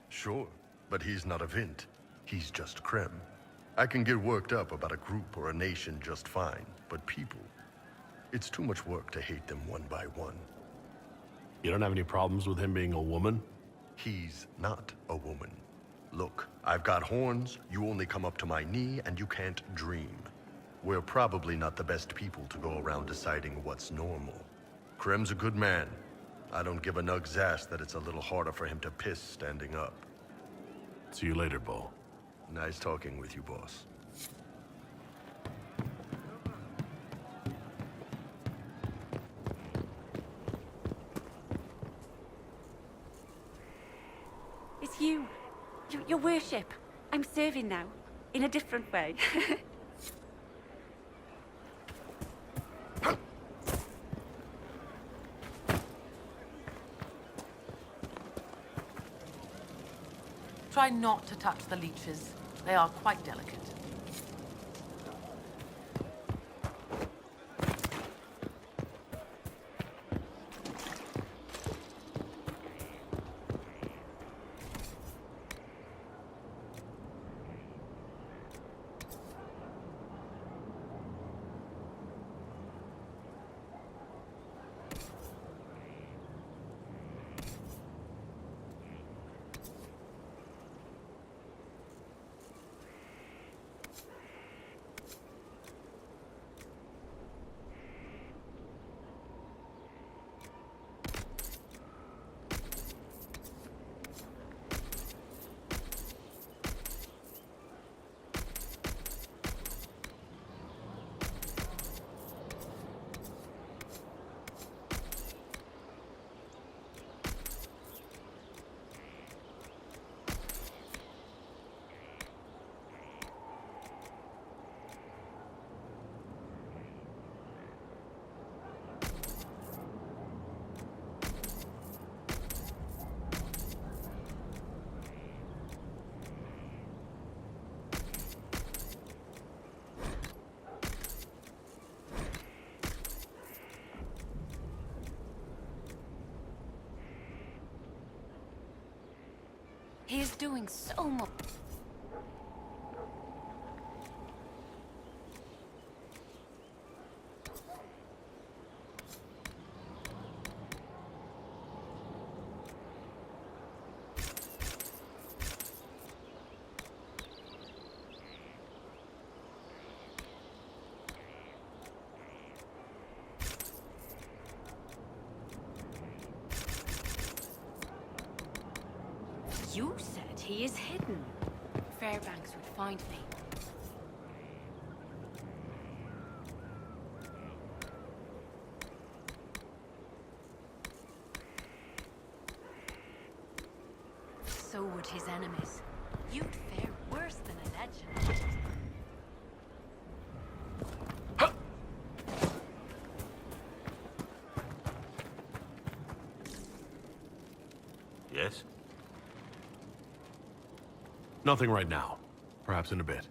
Sure, but he's not a Vint. He's just Krem. I can get worked up about a group or a nation just fine, but people... It's too much work to hate them one by one.
You don't have any problems with him being a woman?
He's not a woman. Look, I've got horns, you only come up to my knee, and you can't dream. We're probably not the best people to go around deciding what's normal. Krem's a good man. I don't give a nug's ass that it's a little harder for him to piss standing up.
See you later, Bull.
Nice talking with you, boss.
Your worship, I'm serving now, in a different way.
Try not to touch the leeches. They are quite delicate.
He is doing so much. You said he is hidden. Fairbanks would find me. So would his enemies. You'd fare worse than a legend.
Yes? Nothing right now. Perhaps in a bit.